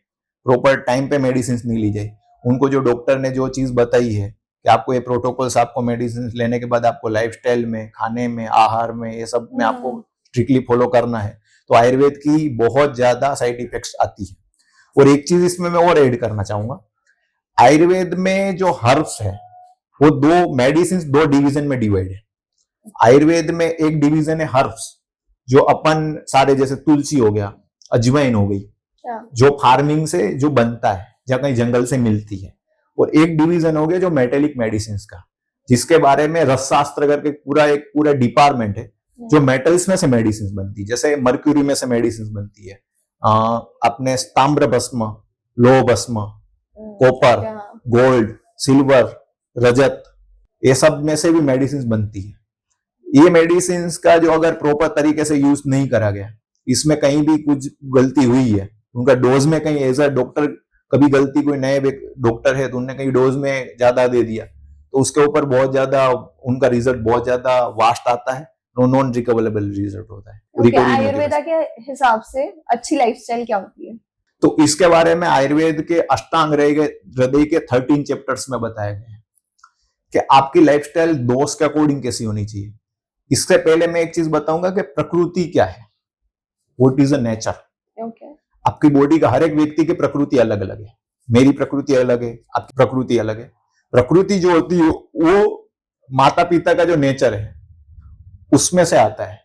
प्रॉपर टाइम पे मेडिसिन नहीं ली जाए, उनको जो डॉक्टर ने जो चीज बताई है कि आपको ये प्रोटोकॉल्स, आपको मेडिसिन लेने के बाद आपको लाइफस्टाइल में, खाने में, आहार में, ये सब में आपको स्ट्रिक्टली फॉलो करना है, तो आयुर्वेद की बहुत ज्यादा साइड इफेक्ट्स आती है। और एक चीज इसमें मैं और ऐड करना चाहूंगा, आयुर्वेद में जो हर्ब्स है वो दो डिवीजन में डिवाइड है। आयुर्वेद में एक डिवीजन है हर्ब्स, जो अपन सारे जैसे तुलसी हो गया, अजवाइन हो गई, जो फार्मिंग से जो बनता है या कहीं जंगल से मिलती है। और एक डिवीजन हो गया जो मेटेलिक मेडिसिन का, जिसके बारे में रसशास्त्र करके पूरा डिपार्टमेंट है, जो मेटल्स में से मेडिसिन बनती है। जैसे मर्क्यूरी में से मेडिसिन बनती है, अपने ताम्र भस्म, लोह भस्म, कॉपर, गोल्ड, सिल्वर, रजत, ये सब में से भी मेडिसिन बनती है। ये मेडिसिन का जो अगर प्रॉपर तरीके से यूज नहीं करा गया, इसमें कहीं भी कुछ गलती हुई है, उनका डोज में कहीं एज अ डॉक्टर कभी गलती, कोई नए डॉक्टर है तो उन्होंने कहीं डोज में ज्यादा दे दिया, तो उसके ऊपर बहुत ज्यादा उनका रिजल्ट बहुत ज्यादा वास्ट आता है, नॉन रिकवरेबल रिजल्ट होता है। आयुर्वेदा के हिसाब से अच्छी लाइफस्टाइल क्या होती है? तो इसके बारे में आयुर्वेद के अष्टांग हृदय के 13 चैप्टर्स में बताया गया है कि आपकी लाइफस्टाइल दोष के अकॉर्डिंग कैसी होनी चाहिए। इससे पहले मैं एक चीज बताऊंगा कि प्रकृति क्या है, व्हाट इज अ नेचर। आपकी बॉडी का हर एक व्यक्ति की प्रकृति अलग अलग है। मेरी प्रकृति अलग है, आपकी प्रकृति अलग है। प्रकृति जो होती है वो माता पिता का जो नेचर है उसमें से आता है।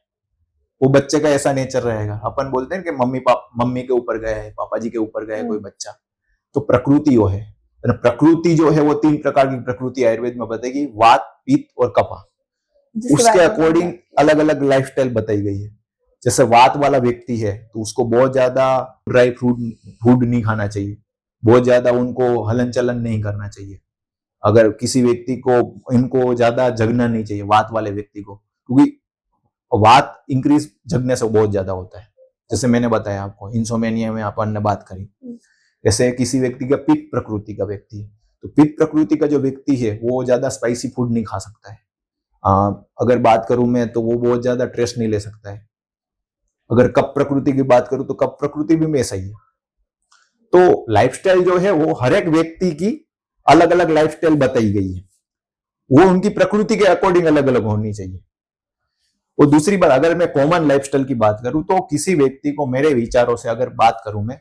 वो बच्चे का ऐसा नेचर रहेगा। अपन बोलते हैं कि मम्मी के ऊपर गया है, पापा जी के ऊपर गया है कोई बच्चा, तो प्रकृति वो है। प्रकृति जो है वो 3 प्रकार की प्रकृति आयुर्वेद में बताएगी, वात, पित्त और कफा। उसके अकॉर्डिंग अलग अलग लाइफस्टाइल बताई गई है। जैसे वात वाला व्यक्ति है तो उसको बहुत ज्यादा ड्राई फूड नहीं खाना चाहिए, बहुत ज्यादा उनको हलन चलन नहीं करना चाहिए। अगर किसी व्यक्ति को इनको ज्यादा जगना नहीं चाहिए, वात वाले व्यक्ति को, क्योंकि वात इंक्रीज जगने से बहुत ज्यादा होता है। जैसे मैंने बताया आपको इंसोमेनिया में अपन ने बात करी। जैसे किसी व्यक्ति का पित्त प्रकृति का व्यक्ति है, तो पित्त प्रकृति का जो व्यक्ति है वो ज्यादा स्पाइसी फूड नहीं खा सकता है। अगर बात करूं मैं तो वो बहुत ज्यादा स्ट्रेस नहीं ले सकता है। अगर कफ प्रकृति की बात करूं तो कफ प्रकृति भी में सही है। तो लाइफस्टाइल जो है वो हर एक व्यक्ति की अलग अलग लाइफस्टाइल बताई गई है, वो उनकी प्रकृति के अकॉर्डिंग अलग अलग होनी चाहिए। और दूसरी बात, अगर मैं कॉमन लाइफस्टाइल की बात करूं तो किसी व्यक्ति को, मेरे विचारों से अगर बात करूं मैं,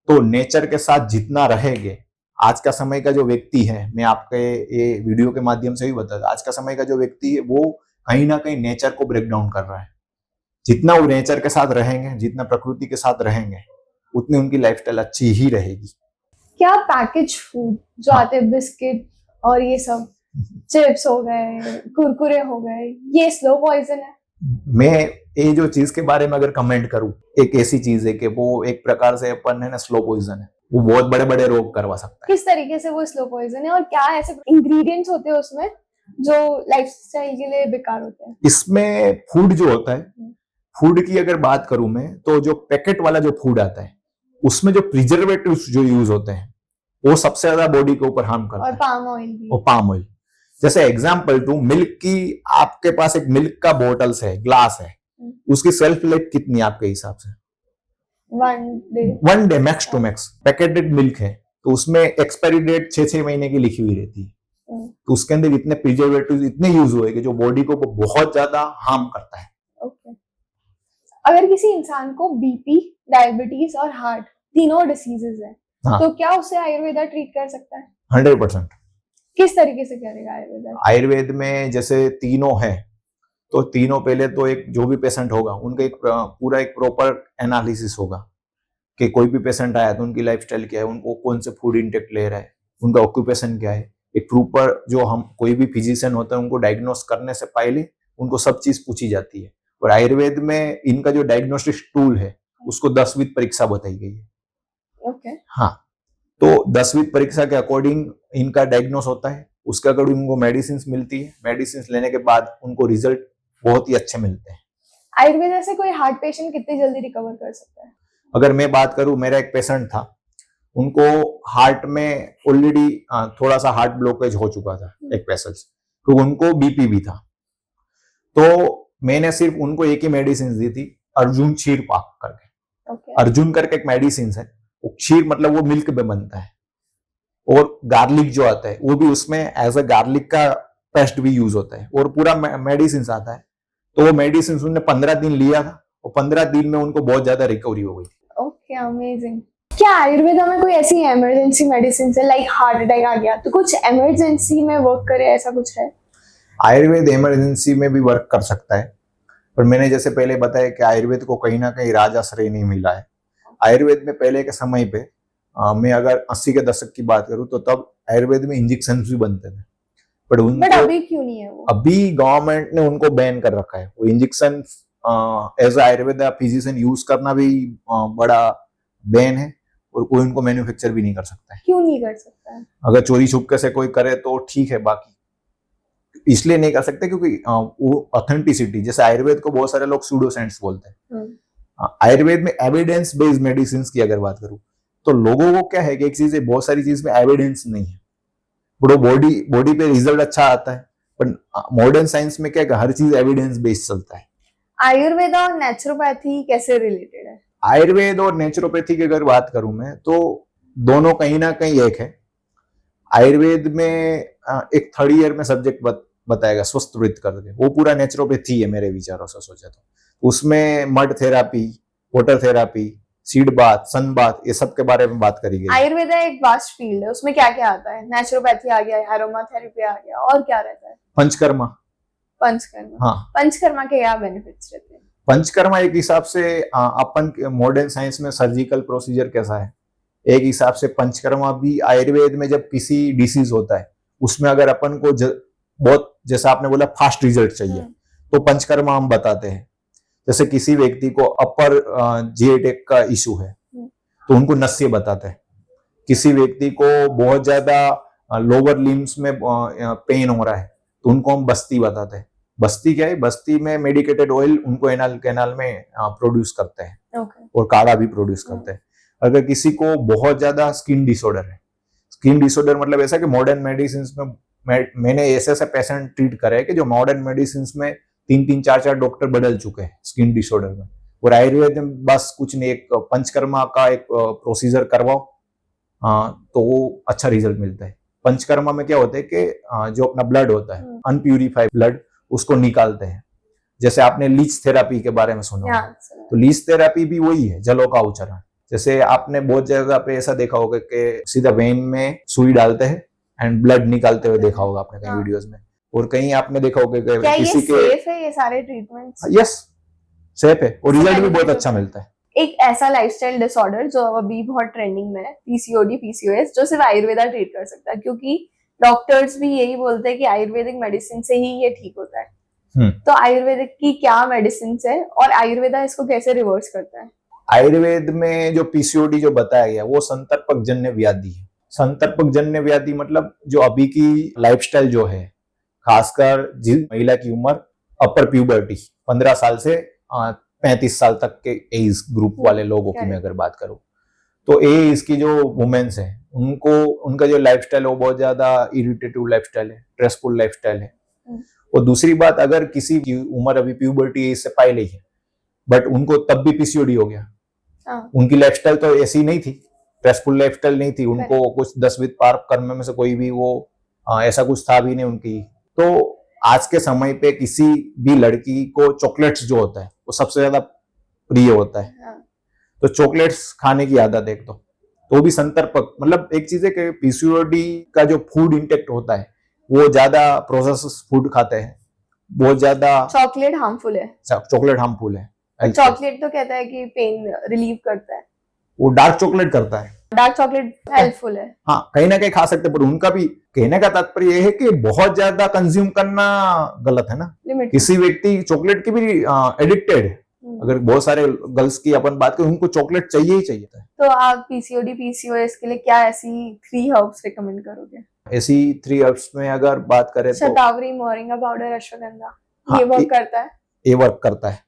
तो नेचर के साथ जितना रहेंगे, आज का समय का जो व्यक्ति है, मैं आपके ये वीडियो के माध्यम से भी बता दूं, आज का समय का जो व्यक्ति है वो कहीं ना कहीं नेचर को ब्रेक डाउन कर रहा है। जितना वो नेचर के साथ रहेंगे, जितना प्रकृति के साथ रहेंगे, उतनी उनकी लाइफस्टाइल अच्छी ही रहेगी। क्या पैकेज फूड जो आते हैं, बिस्किट और ये सब, चिप्स हो गए, कुरकुरे हो गए, ये स्लो पॉइजन है? मैं ये जो चीज के बारे में अगर कमेंट करूं, एक ऐसी चीज है कि वो एक प्रकार से अपन है ना, स्लो पॉइजन है। वो बहुत बड़े बड़े रोग करवा सकता है। किस तरीके से वो स्लो पॉइजन है और क्या ऐसे इंग्रेडिएंट्स होते हैं उसमें जो लाइफस्टाइल के लिए बेकार होते हैं? इसमें फूड जो होता है, फूड की अगर बात करूं मैं, तो जो पैकेट वाला जो फूड आता है उसमें जो प्रिजर्वेटिव्स जो यूज होते हैं वो सबसे ज्यादा बॉडी के ऊपर हार्म करता है। और पाम ऑयल भी। और पाम ऑयल, जैसे एग्जांपल टू मिल्क की, आपके पास एक मिल्क का बॉटल्स है, ग्लास है, उसकी सेल्फ लाइफ कितनी है आपके हिसाब से? 1 day max two max. Packeted milk है तो उसमें एक्सपायरी डेट 6 महीने की लिखी हुई रहती है, तो उसके अंदर इतने प्रिजर्वेटिव इतने यूज हुए कि जो बॉडी को बहुत ज्यादा हार्म करता है। अगर किसी इंसान को बीपी, डायबिटीज और हार्ट तीनों डिसीजेज है, तो क्या उसे आयुर्वेदा ट्रीट कर सकता है? 100%। किस तरीके से करेगा आयुर्वेदा? आयुर्वेद में जैसे तीनों है, तो तीनों पहले तो एक जो भी पेशेंट होगा उनका एक पूरा एक प्रॉपर एनालिसिस होगा कि कोई भी पेशेंट आया तो उनकी लाइफस्टाइल क्या है, उनको कौन से फूड इंटेक ले रहा है, उनका ऑक्यूपेशन क्या है। एक प्रॉपर जो हम कोई भी फिजिशियन होता है उनको डायग्नोस करने से पहले उनको सब चीज पूछी जाती है। और आयुर्वेद में इनका जो डायग्नोस्टिक टूल है उसको 10वीं परीक्षा बताई गई है। हाँ, तो 10वीं परीक्षा के अकॉर्डिंग इनका डायग्नोस होता है, उसके अकॉर्डिंग उनको मेडिसिन मिलती है। मेडिसिन लेने के बाद उनको रिजल्ट बहुत ही अच्छे मिलते हैं। आयुर्वेदा से कोई हार्ट पेशेंट कितनी जल्दी रिकवर कर सकता है? अगर मैं बात करूं, मेरा एक पेशेंट था, उनको हार्ट में ऑलरेडी थोड़ा सा हार्ट ब्लॉकेज हो चुका था एक पेशेंट, तो उनको बीपी भी था। तो मैंने सिर्फ उनको एक ही मेडिसिन दी थी, अर्जुन क्षीर पाक करके। अर्जुन करके एक मेडिसिन है, वो क्षीर मतलब वो मिल्क में बनता है, और गार्लिक जो आता है वो भी उसमें एज अ गार्लिक का पेस्ट भी यूज होता है, और पूरा मेडिसिन आता है। तो वो मेडिसिन उन्होंने 15 दिन लिया था, और 15 दिन में उनको बहुत ज्यादा रिकवरी हो गई थी। Okay, amazing. क्या आयुर्वेदा में कोई ऐसी इमरजेंसी मेडिसिन है, लाइक हार्ट अटैक आ गया तो कुछ इमरजेंसी में वर्क करे, ऐसा कुछ है? आयुर्वेद इमरजेंसी में भी वर्क कर सकता है, पर मैंने जैसे पहले बताया कि आयुर्वेद को कहीं ना कहीं राजाश्रय नहीं मिला है। आयुर्वेद में पहले के समय पे मैं अगर 80 के दशक की बात करूं तो तब आयुर्वेद में इंजेक्शन भी बनते थे, बट उनको अभी क्यों नहीं है वो? अभी गवर्नमेंट ने उनको बैन कर रखा है। वो injection as Ayurveda physician use करना भी बड़ा बैन है, और कोई उनको मैन्युफैक्चर भी नहीं कर सकता है। क्यों नहीं कर सकता है? अगर चोरी छुपके से कोई करे तो ठीक है, बाकी इसलिए नहीं कर सकते क्योंकि वो ऑथेंटिसिटी, जैसे आयुर्वेद को बहुत सारे लोग सूडो साइंस बोलते हैं। आयुर्वेद में एविडेंस बेस्ड मेडिसिन की अगर बात करूं तो लोगों को क्या है कि एक चीज है, बहुत सारी चीज में एविडेंस नहीं है, वो बॉडी पे रिजल्ट अच्छा आता है, पर मॉडर्न साइंस में क्या है कि हर चीज एविडेंस बेस्ड चलता है। आयुर्वेदा और नेचुरोपैथी कैसे रिलेटेड है? आयुर्वेद और नेचुरोपैथी की अगर बात करूं मैं तो दोनों कहीं ना कहीं एक है। आयुर्वेद में एक थर्ड ईयर में सब्जेक्ट बताएगा स्वस्थ वृत्त करके, वो पूरा नेचुरोपैथी है मेरे विचारों से सोचा तो। उसमें mud therapy, water therapy, sitz bath, sun bath, ये सब के बारे में बात करी गई। आयुर्वेदा एक वास्ट फील्ड है, उसमें क्या क्या आता है? नेचुरोपैथी आ गया, एरोमा थेरेपी आ गया, और क्या रहता है? पंचकर्मा। पंचकर्मा। हाँ, पंचकर्मा के क्या बेनिफिट्स रहते हैं? पंचकर्मा एक हिसाब से अपन मॉडर्न साइंस में सर्जिकल प्रोसीजर कैसा है, एक हिसाब से पंचकर्मा भी आयुर्वेद में जब किसी डिसीज होता है उसमें अगर अपन को बहुत, जैसा आपने बोला, फास्ट रिजल्ट चाहिए तो पंचकर्मा हम बताते हैं। जैसे किसी व्यक्ति को अपर जी अटैक का इशू है तो उनको नस्य बताते हैं। किसी व्यक्ति को बहुत ज्यादा लोअर लिम्स में पेन हो रहा है तो उनको हम बस्ती बताते हैं। बस्ती क्या है? बस्ती में मेडिकेटेड ऑयल उनको एनाल कैनाल में प्रोड्यूस करते हैं और काढ़ा भी प्रोड्यूस करते हैं। अगर किसी को बहुत ज्यादा स्किन डिसऑर्डर है, स्किन डिसऑर्डर मतलब ऐसा कि मॉडर्न मेडिसिन में मैंने ऐसे पेशेंट ट्रीट करे हैं कि जो मॉडर्न मेडिसिन में 3-4 डॉक्टर बदल चुके हैं स्किन डिसऑर्डर में, और आयुर्वेद में बस कुछ नहीं, एक पंचकर्मा का एक प्रोसीजर करवाओ तो वो अच्छा रिजल्ट मिलता है। पंचकर्मा में क्या होता है कि जो अपना ब्लड होता है, अनप्यूरिफाइड ब्लड, उसको निकालते हैं। जैसे आपने लीच थेरापी के बारे में सुना होगा, तो लीच थेरापी भी वही है, जलों का उच्चारण। जैसे आपने बहुत जगह पे ऐसा देखा होगा कि सीधा वेन में सुई डालते हैं एंड ब्लड निकालते हुए देखा होगा आपने कई वीडियोस में, और कहीं आपने देखा होगा कि क्या किसी ये सेफ है, ये सारे ट्रीटमेंट्स? यस, सेफ है और रिजल्ट भी बहुत अच्छा मिलता है। एक ऐसा लाइफस्टाइल डिसऑर्डर जो अभी बहुत ट्रेंडिंग में है, पीसीओडी, पीसीओएस, जो सिर्फ आयुर्वेदा ट्रीट कर सकता है, क्योंकि डॉक्टर्स भी यही बोलते हैं कि आयुर्वेदिक मेडिसिन से ही ये ठीक होता है। तो आयुर्वेदिक की क्या मेडिसिन है और आयुर्वेदा इसको कैसे रिवर्स करता है? आयुर्वेद में जो पीसीओडी जो बताया गया वो संतर्पक जन्य व्याधि है। संतर्पक जन्य व्याधि मतलब जो अभी की लाइफस्टाइल जो है, खासकर जिस महिला की उम्र अपर प्यूबर्टी 15 साल से 35 साल तक के एज ग्रुप वाले लोगों की मैं अगर बात करूं तो एज की जो वुमेन्स है उनको, उनका जो लाइफस्टाइल है वो बहुत ज्यादा इरिटेटिव लाइफस्टाइल है, स्ट्रेसफुल लाइफस्टाइल है। और दूसरी बात, अगर किसी की उम्र अभी प्यूबर्टी एज से पहले ही है बट उनको तब भी पीसीओडी हो गया, उनकी लाइफस्टाइल तो ऐसी नहीं थी, स्ट्रेसफुल लाइफस्टाइल नहीं थी, उनको कुछ 10 पार करने में से कोई भी वो ऐसा कुछ था भी नहीं उनकी। तो आज के समय पे किसी भी लड़की को चॉकलेट्स जो होता है वो सबसे ज्यादा प्रिय होता है, तो चॉकलेट्स खाने की आदत एक तो भी संतर्पक, मतलब एक चीज है कि पीसीओडी का जो फूड इंटेक्ट होता है वो ज्यादा प्रोसेस फूड खाते हैं, बहुत ज्यादा। चॉकलेट हार्मफुल है? चॉकलेट हार्मफुल है। चॉकलेट तो कहता है कि पेन रिलीव करता है, वो डार्क चॉकलेट करता है। डार्क चॉकलेट हेल्पफुल है? हाँ, कहीं ना कहीं खा सकते, पर उनका भी कहने का तात्पर्य यह है कि बहुत ज्यादा कंज्यूम करना गलत है ना। किसी व्यक्ति चॉकलेट की भी एडिक्टेड है, अगर बहुत सारे गर्ल्स की अपन बात करें उनको चॉकलेट चाहिए ही चाहिए। तो आप पीसीओडी, पीसीओएस के लिए क्या ऐसी 3 हर्ब्स रिकमेंड करोगे? ऐसी 3 हर्ब्स में अगर बात करें तो शतावरी, मोरिंगा पाउडर, अश्वगंधा, ये वर्क करता है? ये वर्क करता है,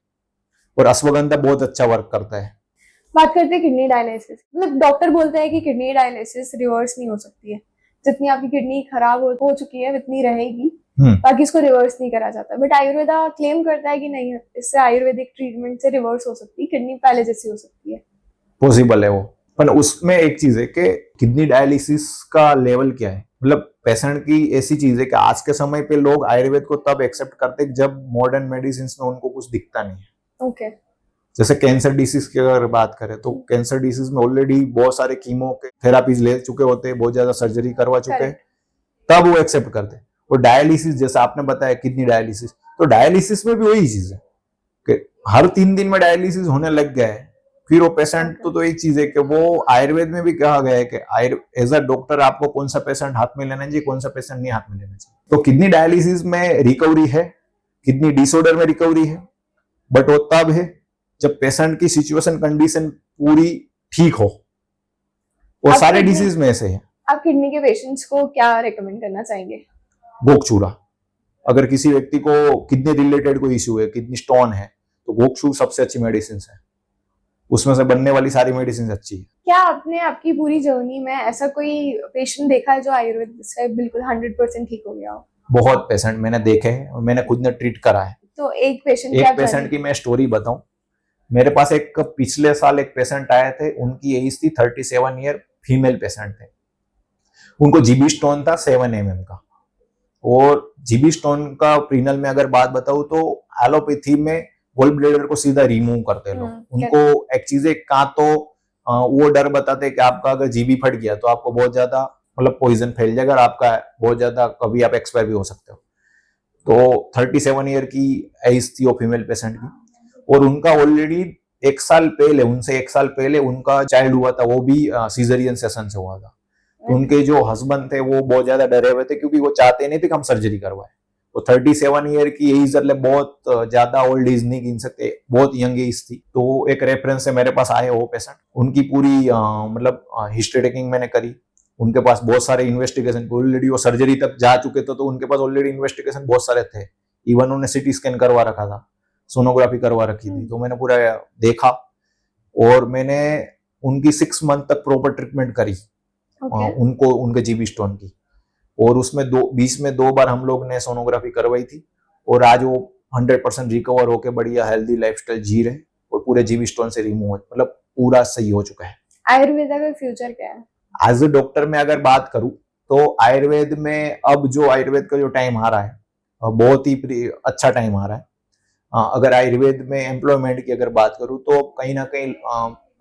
और अश्वगंधा बहुत अच्छा वर्क करता है। बात करते हैं किडनी डायलिसिस। मतलब डॉक्टर बोलते हैं कि किडनी डायलिसिस रिवर्स नहीं हो सकती है, जितनी आपकी किडनी खराब हो चुकी है उतनी रहेगी, बाकी इसको रिवर्स नहीं करा जाता। बट आयुर्वेदा क्लेम करता है कि नहीं, इससे आयुर्वेदिक ट्रीटमेंट से रिवर्स हो सकती है, किडनी पहले जैसी हो सकती है। पॉसिबल है वो, पर उसमें एक चीज है कि किडनी डायलिसिस का लेवल क्या है। मतलब पेशेंट की ऐसी चीज है कि आज के समय पे लोग आयुर्वेद को तब एक्सेप्ट करते हैं जब मॉडर्न मेडिसिन में उनको कुछ दिखता नहीं है। ओके। जैसे कैंसर डिसीज की अगर बात करें तो कैंसर डिसीज में ऑलरेडी बहुत सारे कीमो के थेरापीज ले चुके होते हैं, बहुत ज्यादा सर्जरी करवा चुके हैं, तब वो एक्सेप्ट करते हैं। और डायलिसिस, जैसे आपने बताया किडनी डायलिसिस, तो डायलिसिस में भी वही चीज है कि हर 3 दिन में डायलिसिस होने लग गया है, फिर वो पेशेंट तो एक चीज है कि वो आयुर्वेद में भी कहा गया है कि एज अ डॉक्टर आपको कौन सा पेशेंट हाथ में लेना चाहिए, कौन सा पेशेंट नहीं हाथ में लेना चाहिए। तो किडनी डायलिसिस में रिकवरी है, किडनी डिसऑर्डर में रिकवरी है, बट वो तब है जब पेशेंट की सिचुएशन कंडीशन पूरी ठीक हो। और सारे डिसीज में ऐसे है। आप किडनी के पेशेंट्स को क्या रेकमेंड करना चाहेंगे? गोकचूरा, अगर किसी व्यक्ति को किडनी रिलेटेड कोई इश्यू है, किडनी स्टोन है, तो गोकचूर सबसे अच्छी मेडिसिन है, उसमें से बनने वाली सारी मेडिसिन अच्छी है। क्या आपने आपकी पूरी जर्नी में ऐसा कोई पेशेंट देखा है जो आयुर्वेद से बिल्कुल 100% ठीक हो गया हो? बहुत पेशेंट मैंने देखे हैं और मैंने खुद ने ट्रीट करा है। तो एक पेशेंट की मैं स्टोरी बताऊं। मेरे पास एक पिछले साल एक पेशेंट आए थे, उनकी एज थी 37 ईयर, फीमेल पेशेंट थे। उनको जीबी स्टोन था 7 mm का, और जीबी स्टोन का प्रीनल में अगर बात बताऊं तो एलोपैथी में गोल ब्लेडर को सीधा रिमूव करते लोग। उनको एक चीज का तो वो डर बताते कि आपका अगर जीबी फट गया तो आपको बहुत ज्यादा मतलब पॉइजन फैल जाएगा और आपका बहुत ज्यादा कभी आप एक्सपायर भी हो सकते हो। तो 37 ईयर की एज थी वो फीमेल पेशेंट की, और उनका ऑलरेडी 1 साल पहले, उनसे 1 साल पहले उनका चाइल्ड हुआ था, वो भी सीजरियन सेशन से हुआ था। तो उनके जो हस्बैंड थे वो बहुत ज्यादा डरे हुए थे, क्योंकि वो चाहते नहीं थे कि हम सर्जरी करवाए। वो 37 ईयर की एज, मतलब बहुत ज्यादा ओल्ड एज नहीं गिन सकते, बहुत यंग एज थी। तो एक रेफरेंस से मेरे पास आए वो पेशेंट, उनकी पूरी मतलब हिस्ट्री टेकिंग मैंने करी। उनके पास बहुत सारे इन्वेस्टिगेशन, ऑलरेडी वो सर्जरी तक जा चुके थे, तो उनके पास ऑलरेडी इन्वेस्टिगेशन बहुत सारे थे। इवन उन्होंने सिटी स्कैन करवा रखा था, सोनोग्राफी करवा रखी थी। तो मैंने पूरा देखा और मैंने उनकी 6 मंथ तक प्रॉपर ट्रीटमेंट करी। उनको उनके जीबी स्टोन की, और उसमें बीच में 2 बार हम लोग ने सोनोग्राफी करवाई थी, और आज वो 100% रिकवर होके बढ़िया हेल्दी लाइफस्टाइल जी रहे, और पूरे जीबी स्टोन से रिमूव, मतलब पूरा सही हो चुका है। आयुर्वेद का फ्यूचर क्या है? एज ए डॉक्टर में अगर बात करूं तो आयुर्वेद में अब जो आयुर्वेद का जो टाइम आ रहा है, बहुत ही अच्छा टाइम आ रहा है। अगर आयुर्वेद में एम्प्लॉयमेंट की अगर बात करूं तो कहीं ना कहीं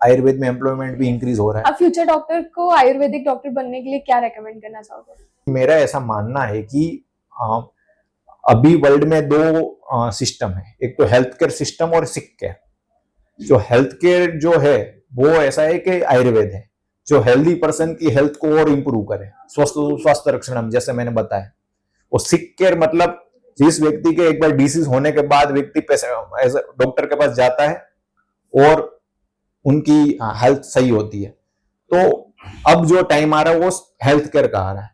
आयुर्वेद में एम्प्लॉयमेंट भी इंक्रीज हो रहा है। अब फ्यूचर डॉक्टर को आयुर्वेदिक डॉक्टर बनने के लिए क्या रेकमेंड करना चाहोगे? मेरा ऐसा मानना है कि अभी वर्ल्ड में 2 सिस्टम है, एक तो हेल्थ केयर सिस्टम और सिक केयर। जो हेल्थ केयर जो है वो ऐसा है कि आयुर्वेद है, जो हेल्दी पर्सन की हेल्थ को और इंप्रूव करे, स्वास्थ्य रक्षण, जैसे मैंने बताया। और सिक केयर मतलब जिस व्यक्ति के एक बार डिसीज होने के बाद व्यक्ति डॉक्टर के पास जाता है और उनकी हेल्थ सही होती है। तो अब जो टाइम आ रहा है वो हेल्थ केयर का आ रहा है,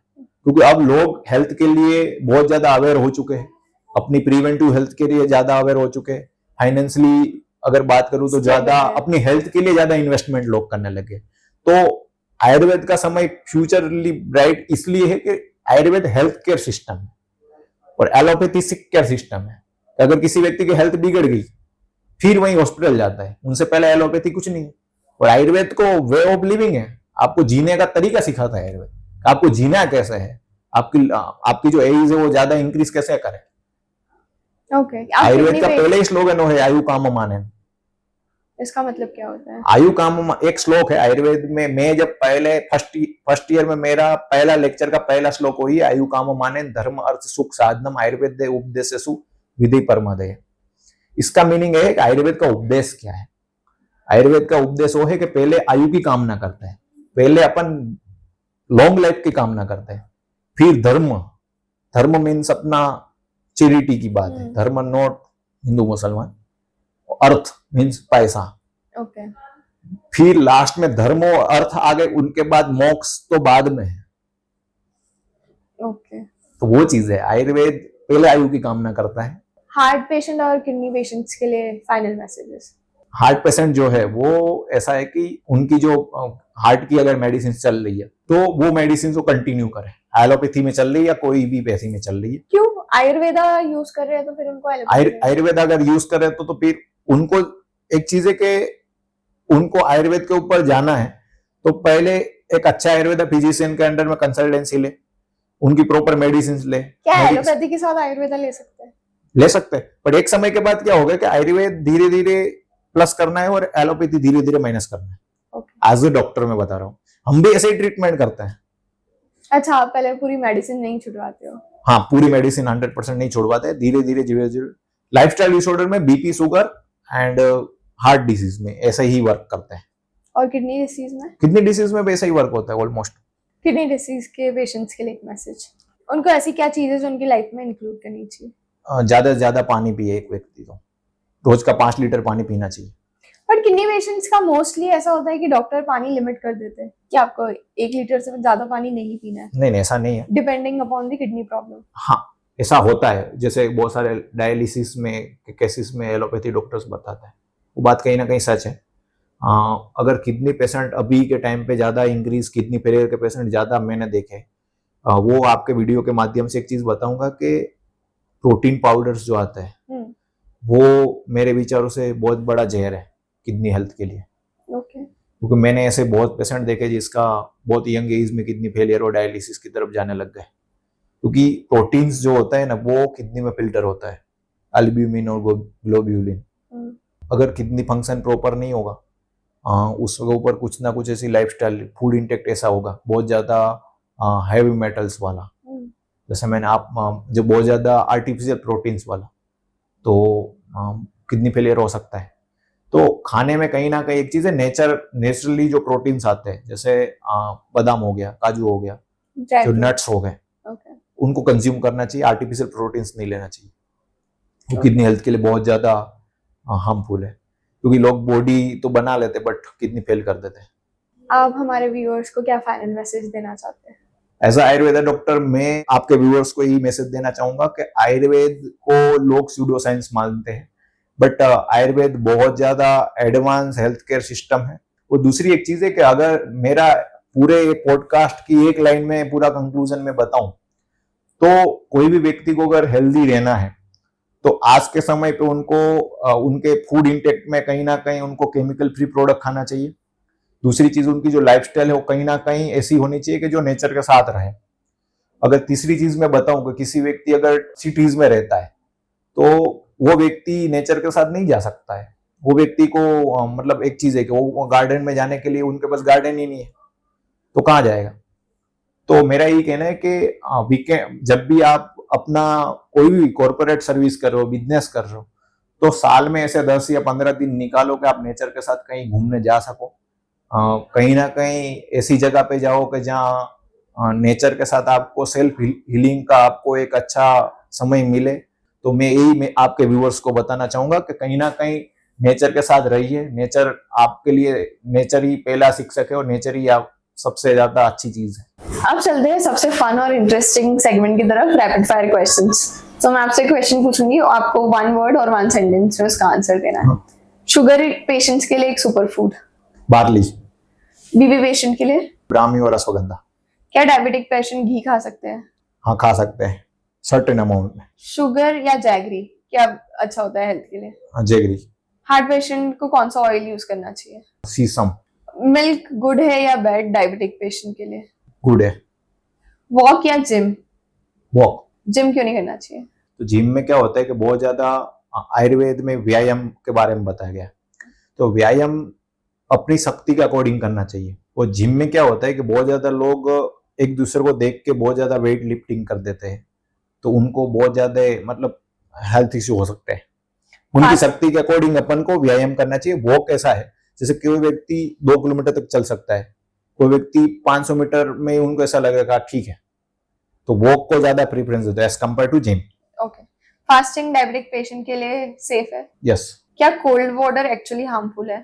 क्योंकि अब लोग हेल्थ के लिए बहुत ज्यादा अवेयर हो चुके हैं, अपनी प्रिवेंटिव हेल्थ के लिए ज्यादा अवेयर हो चुके हैं। फाइनेंशियली अगर बात करूं तो ज्यादा अपनी हेल्थ के लिए ज्यादा इन्वेस्टमेंट लोग करने लगे। तो आयुर्वेद का समय फ्यूचरली ब्राइट इसलिए है कि आयुर्वेद हेल्थ केयर सिस्टम है और एलोपैथी सिक केयर सिस्टम है। अगर किसी व्यक्ति की हेल्थ बिगड़ गई फिर वही हॉस्पिटल जाता है, उनसे पहले एलोपैथी कुछ नहीं है। और आयुर्वेद को वे ऑफ लिविंग है, आपको जीने का तरीका सिखाता है आयुर्वेद, आपको जीना कैसे है, आपकी जो एज है वो ज्यादा इंक्रीज कैसे करे। आयुर्वेद का पहले ही स्लोगन है आयु काम मानेन। इसका मतलब क्या होता है? आयु काम एक श्लोक है आयुर्वेद में। मैं जब पहले फर्स्ट ईयर में मेरा पहला लेक्चर का पहला श्लोक वही आयु काम मानेन धर्म अर्थ सुख साधनम आयुर्वेद उपदेशेषु विधि परमदय। इसका मीनिंग है कि आयुर्वेद का उपदेश क्या है। आयुर्वेद का उपदेश वो है कि पहले आयु की कामना करते हैं, पहले अपन लॉन्ग लाइफ की कामना करते हैं, फिर धर्म मीन्स अपना चैरिटी की बात है, धर्म नॉट हिंदू मुसलमान। अर्थ मीन्स पैसा, फिर लास्ट में धर्म और अर्थ आ गए, उनके बाद मोक्ष तो बाद में है। तो वो चीज है, आयुर्वेद पहले आयु की कामना करता है। हार्ट पेशेंट और किडनी पेशेंट्स के लिए फाइनल मैसेजेस। हार्ट पेशेंट जो है वो ऐसा है कि उनकी जो हार्ट की अगर मेडिसिन चल रही है तो वो मेडिसिन को कंटिन्यू करें। एलोपैथी में चल रही है या कोई भी पैथी में चल रही है। क्यों आयुर्वेदा यूज कर रहे हैं तो फिर उनको आयुर्वेद अगर यूज कर रहे हैं तो फिर उनको एक चीज है कि उनको आयुर्वेद के ऊपर जाना है तो पहले एक अच्छा आयुर्वेदा फिजिशियन के अंडर में कंसल्टेंसी ले, उनकी प्रॉपर मेडिसिन ले। क्या एलोपैथी के साथ आयुर्वेदा ले सकते हैं? ले सकते हैं, पर एक समय के बाद क्या होगा कि आयुर्वेद धीरे धीरे प्लस करना है और एलोपैथी धीरे धीरे माइनस करना है। ओके। एज ए डॉक्टर मैं बता रहा हूँ, हम भी ऐसे ही ट्रीटमेंट करते हैं। अच्छा, आप पहले पूरी मेडिसिन नहीं छुड़वाते हो? हाँ, पूरी मेडिसिन 100% नहीं छोड़वाते, धीरे धीरे लाइफस्टाइल डिसऑर्डर में BP, sugar and heart disease में ऐसा ही वर्क करते हैं। और किडनी डिसीज में? किडनी डिसीज में भी ऐसा ही वर्क होता है ऑलमोस्ट। किडनी डिसीज के पेशेंट्स के लिए एक मैसेज, उनको ऐसी क्या चीजें जो उनकी लाइफ में इंक्लूड करनी चाहिए? ज्यादा से ज्यादा पानी पिए एक व्यक्ति को, रोज का 5 लीटर पानी पीना चाहिए। बट किडनी पेशेंट्स का मोस्टली ऐसा होता है कि डॉक्टर पानी लिमिट कर देते हैं कि आपको 1 लीटर से ज्यादा पानी नहीं पीना है, नहीं, ऐसा नहीं है। Depending upon the kidney problem. हाँ, ऐसा होता है, जैसे बहुत सारे डायलिसिस में केसेस में एलोपैथी डॉक्टर्स बताते हैं, वो बात कहीं ना कहीं सच है। अगर किडनी पेशेंट अभी के टाइम पे ज्यादा इंक्रीज, किडनी फेलियर के पेशेंट ज्यादा मैंने देखे, वो आपके वीडियो के माध्यम से एक चीज बताऊंगा कि प्रोटीन पाउडर्स जो आता है वो मेरे विचारों से बहुत बड़ा जहर है किडनी हेल्थ के लिए। ओके। क्योंकि मैंने ऐसे बहुत पेशेंट देखे जिसका बहुत यंग एज में किडनी फेलियर और डायलिसिस की तरफ जाने लग गए, क्योंकि प्रोटीन्स जो होता है ना वो किडनी में फिल्टर होता है, एल्ब्यूमिन और ग्लोब्यूलिन। अगर किडनी फंक्शन प्रॉपर नहीं होगा, उसके ऊपर कुछ ना कुछ ऐसी लाइफस्टाइल, फूड इंटेक्ट ऐसा होगा बहुत ज्यादा हैवी मेटल्स वाला, जैसे मैंने आप जो बहुत ज्यादा आर्टिफिशियल प्रोटीन्स वाला, तो किडनी फेलियर हो सकता है। तो खाने में कहीं ना कहीं एक चीज है, नेचुरली जो प्रोटीन्स आते हैं, जैसे बादाम हो गया, काजू हो गया, जो नट्स हो गए, उनको कंज्यूम करना चाहिए, आर्टिफिशियल प्रोटीन्स नहीं लेना चाहिए। वो किडनी हेल्थ के लिए बहुत ज्यादा हार्मफुल है, क्योंकि लोग बॉडी तो बना लेते बट किडनी फेल कर देते हैं। आप हमारे व्यूअर्स को क्या फाइनल मैसेज देना चाहते हैं? एज अ आयुर्वेदा डॉक्टर मैं आपके व्यूअर्स को यही मैसेज देना चाहूंगा कि आयुर्वेद को लोग स्यूडो साइंस मानते हैं, बट आयुर्वेद बहुत ज्यादा एडवांस हेल्थ केयर सिस्टम है। वो दूसरी एक चीज है कि अगर मेरा पूरे पॉडकास्ट की एक लाइन में पूरा कंक्लूजन में बताऊं, तो कोई भी व्यक्ति को अगर हेल्दी रहना है तो आज के समय पे उनको उनके फूड इंटेक में कहीं ना कहीं उनको केमिकल फ्री प्रोडक्ट खाना चाहिए। दूसरी चीज, उनकी जो लाइफस्टाइल है वो कहीं ना कहीं ऐसी होनी चाहिए कि जो नेचर के साथ रहे। अगर तीसरी चीज मैं बताऊं कि किसी व्यक्ति अगर सिटीज में रहता है तो वो व्यक्ति नेचर के साथ नहीं जा सकता है। वो व्यक्ति को मतलब एक चीज है कि वो गार्डन में जाने के लिए उनके पास गार्डन ही नहीं है, तो कहाँ जाएगा। तो मेरा यही कहना है कि वीकेंड जब भी आप अपना कोई भी कॉर्पोरेट सर्विस कर रहे हो, बिजनेस कर रहे हो, तो साल में ऐसे 10 या 15 दिन निकालो कि आप नेचर के साथ कहीं घूमने जा सको। कहीं ना कहीं ऐसी जगह पे जाओ कि जहाँ नेचर के साथ आपको सेल्फ हीलिंग का आपको एक अच्छा समय मिले। तो मैं यही आपके व्यूअर्स को बताना चाहूंगा कि कहीं ना कहीं नेचर के साथ रहिए। नेचर आपके लिए, नेचर ही पहला शिक्षक है और नेचर ही आप सबसे ज्यादा अच्छी चीज है। अब चलते हैं सबसे फन और इंटरेस्टिंग सेगमेंट की तरफ, रैपिड फायर क्वेश्चंस। तो मैं आपसे क्वेश्चन पूछूंगी, आपको 1 वर्ड और 1 सेंटेंस में उसका आंसर देना है। शुगर पेशेंट्स के लिए एक super food? Barley. BP patient के लिए? ब्राह्मी और अश्वगंधा। क्या डायबिटिक पेशेंट घी खा सकते हैं? हाँ, खा सकते हैं सर्टेन अमाउंट में। शुगर या जैगरी क्या अच्छा होता है हेल्थ के लिए? जैगरी। हार्ट पेशेंट को कौन सा ऑयल यूज करना चाहिए? सीसम। मिल्क गुड है या बैड डायबिटिक पेशेंट के लिए? गुड है। वॉक या जिम? वॉक। जिम क्यों नहीं करना चाहिए? तो जिम में क्या होता है कि बहुत ज्यादा आयुर्वेद में व्यायाम के बारे में बताया गया, तो व्यायाम अपनी शक्ति के अकॉर्डिंग करना चाहिए। और जिम में क्या होता है कि बहुत ज्यादा लोग एक दूसरे को देख के बहुत ज्यादा वेट लिफ्टिंग कर देते हैं, तो उनको बहुत ज्यादा मतलब हेल्थ इश्यू हो सकते हैं। उनकी शक्ति के अकॉर्डिंग अपन को व्यायाम करना चाहिए। वॉक ऐसा है जैसे कोई व्यक्ति 2 किलोमीटर तक चल सकता है, कोई व्यक्ति 500 मीटर में उनको ऐसा लगेगा ठीक है, तो वॉक को ज्यादा प्रेफरेंस देते हैं as compare to gym. Okay. Fasting diabetic patient के लिए सेफ है? यस। क्या कोल्ड वाटर एक्चुअली हार्मफुल है?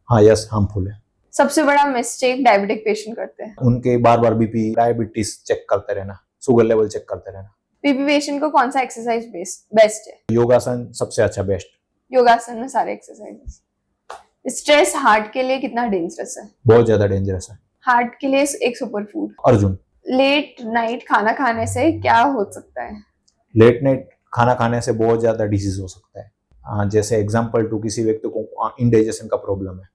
हाँ, यस, हार्मफुल है। सबसे बड़ा मिस्टेक डायबिटिक पेशेंट करते हैं? उनके बार बार बीपी, डायबिटीज चेक करते रहना, शुगर लेवल चेक करते रहना। बीपी पेशेंट को कौन सा एक्सरसाइज बेस्ट है? योगासन सबसे अच्छा, बेस्ट। योगासन में सारे एक्सरसाइजेस। स्ट्रेस हार्ट के लिए कितना डेंजरस है? बहुत ज्यादा डेंजरस है। हार्ट के लिए एक super food? Arjun. Late night खाना खाने से क्या हो सकता है? लेट नाइट खाना खाने से बहुत ज्यादा डिजीज हो सकता है। जैसे एग्जांपल टू, किसी व्यक्ति को इंडाइजेशन का प्रॉब्लम है,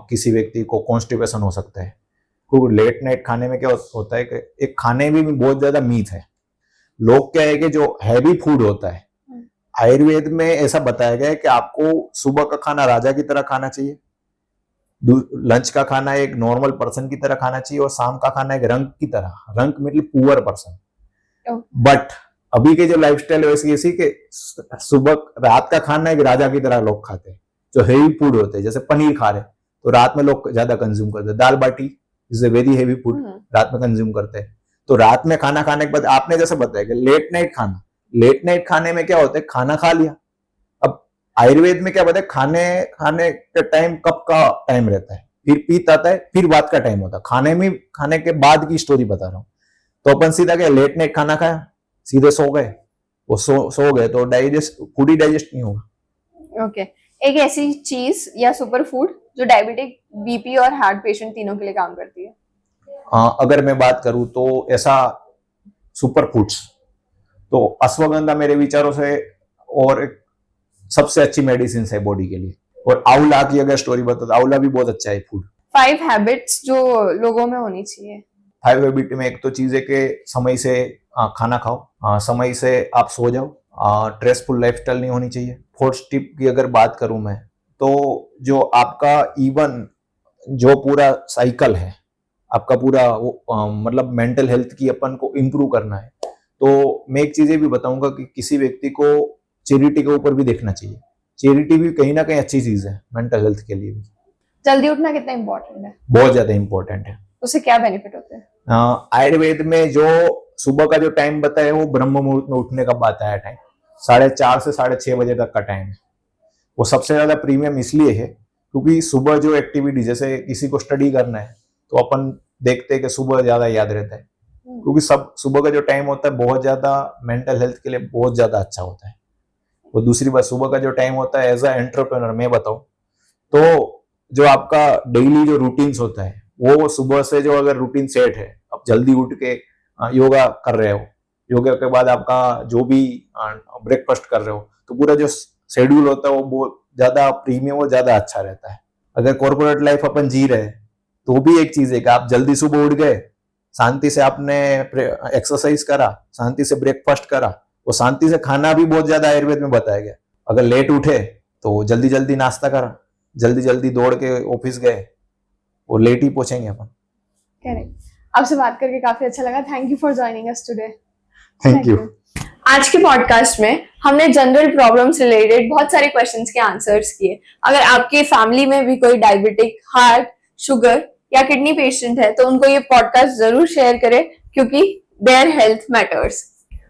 किसी व्यक्ति को कॉन्स्टिपेशन हो सकता है। क्योंकि लेट नाइट खाने में क्या होता है कि एक खाने में भी बहुत ज्यादा मीठ है। लोग क्या है कि जो हैवी फूड होता है आयुर्वेद में ऐसा बताया गया है कि आपको सुबह का खाना राजा की तरह खाना चाहिए, लंच का खाना एक नॉर्मल पर्सन की तरह खाना चाहिए, और शाम का खाना एक रंक की तरह, रंक मतलब पुअर पर्सन। बट अभी के जो लाइफस्टाइल है वैसी ऐसी कि सुबह रात का खाना एक राजा की तरह लोग खाते हैं, जो हेवी फूड होते हैं, जैसे पनीर खा रहे तो रात में लोग ज्यादा कंज्यूम करते हैं, dal baati is a very heavy food, रात में कंज्यूम करते हैं। तो रात में खाना खाने के बाद आपने जैसे बताया कि लेट नाइट खाना, लेट नाइट खाने में क्या होता है, खाना खा लिया, अब आयुर्वेद में क्या बताया, खाने खाने का टाइम कब का टाइम रहता है, फिर पीत आता है, फिर बाद का टाइम होता है, खाने के बाद की स्टोरी बता रहा हूँ। तो अपन सीधा क्या लेट नाइट खाना खाया, सीधे सो गए, वो सो गए तो फूड ही डाइजेस्ट नहीं होगा। ओके एक ऐसी चीज या सुपर फूड जो डायबिटिक, बीपी और हार्ट पेशेंट तीनों के लिए काम करती है। अगर मैं बात करूं तो ऐसा सुपर फूड्स तो अश्वगंधा मेरे विचारों से और एक सबसे अच्छी मेडिसिन है बॉडी के लिए। और आंवला की अगर स्टोरी बताओ तो आंवला भी बहुत अच्छा है फूड। 5 हैबिट्स जो लोगों में होनी चाहिए। 5 हैबिट में एक तो चीज है कि समय से खाना खाओ, समय से आप सो जाओ, स्ट्रेसफुल लाइफस्टाइल नहीं होनी चाहिए। 4th टिप की अगर बात करूं मैं तो जो आपका इवन जो पूरा साइकिल है आपका पूरा मतलब मेंटल हेल्थ की अपन को इम्प्रूव करना है, तो मैं एक चीज ये भी बताऊंगा कि किसी व्यक्ति को चैरिटी के ऊपर भी देखना चाहिए। चैरिटी भी कहीं ना कहीं अच्छी चीज है मेंटल हेल्थ के लिए भी। जल्दी उठना कितना इंपॉर्टेंट है? बहुत ज्यादा इंपॉर्टेंट है। उससे क्या बेनिफिट होते हैं? आयुर्वेद में जो सुबह का जो टाइम बताया वो ब्रह्म मुहूर्त में उठने का बताया टाइम, 4:30 से 6:30 बजे तक का टाइम है। वो सबसे ज्यादा प्रीमियम इसलिए है क्योंकि सुबह जो एक्टिविटी, जैसे किसी को स्टडी करना है तो अपन देखते हैं कि सुबह ज्यादा याद रहता है, क्योंकि सब सुबह का जो टाइम होता है बहुत ज्यादा मेंटल हेल्थ के लिए बहुत ज्यादा अच्छा होता है। और दूसरी बात, सुबह का जो टाइम होता है एज अ एंटरप्रेन्योर मैं बताऊं तो जो आपका डेली जो रूटीन्स होता है वो सुबह से जो अगर रूटीन सेट है, आप जल्दी उठ के योगा कर रहे हो, योगा के बाद आपका जो भी ब्रेकफास्ट कर रहे हो, तो पूरा जो शेड्यूल होता है वो बहुत ज्यादा प्रीमियम और ज्यादा अच्छा रहता है। अगर कॉर्पोरेट लाइफ अपन जी रहे हैं तो भी एक चीज है कि आप जल्दी सुबह उठ गए, शांति से आपने एक्सरसाइज करा, शांति से ब्रेकफास्ट करा, वो शांति से खाना भी बहुत ज्यादा आयुर्वेद में बताया गया। अगर लेट उठे तो जल्दी जल्दी नाश्ता करा, जल्दी जल्दी दौड़ के ऑफिस गए, वो लेट ही पहुंचेंगे अपन। करेक्ट। आपसे बात करके काफी अच्छा लगा। Thank you for joining us today. Thank you. आज के पॉडकास्ट में हमने जनरल प्रॉब्लम्स रिलेटेड बहुत सारे क्वेश्चंस के आंसर्स किए। अगर आपके फैमिली में भी कोई डायबिटिक, हार्ट, शुगर या किडनी पेशेंट है तो उनको ये पॉडकास्ट जरूर शेयर करें, क्योंकि देयर हेल्थ मैटर्स।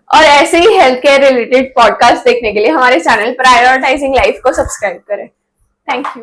और ऐसे ही हेल्थ केयर रिलेटेड पॉडकास्ट देखने के लिए हमारे चैनल प्रायोरिटाइजिंग लाइफ को सब्सक्राइब करें। Thank you.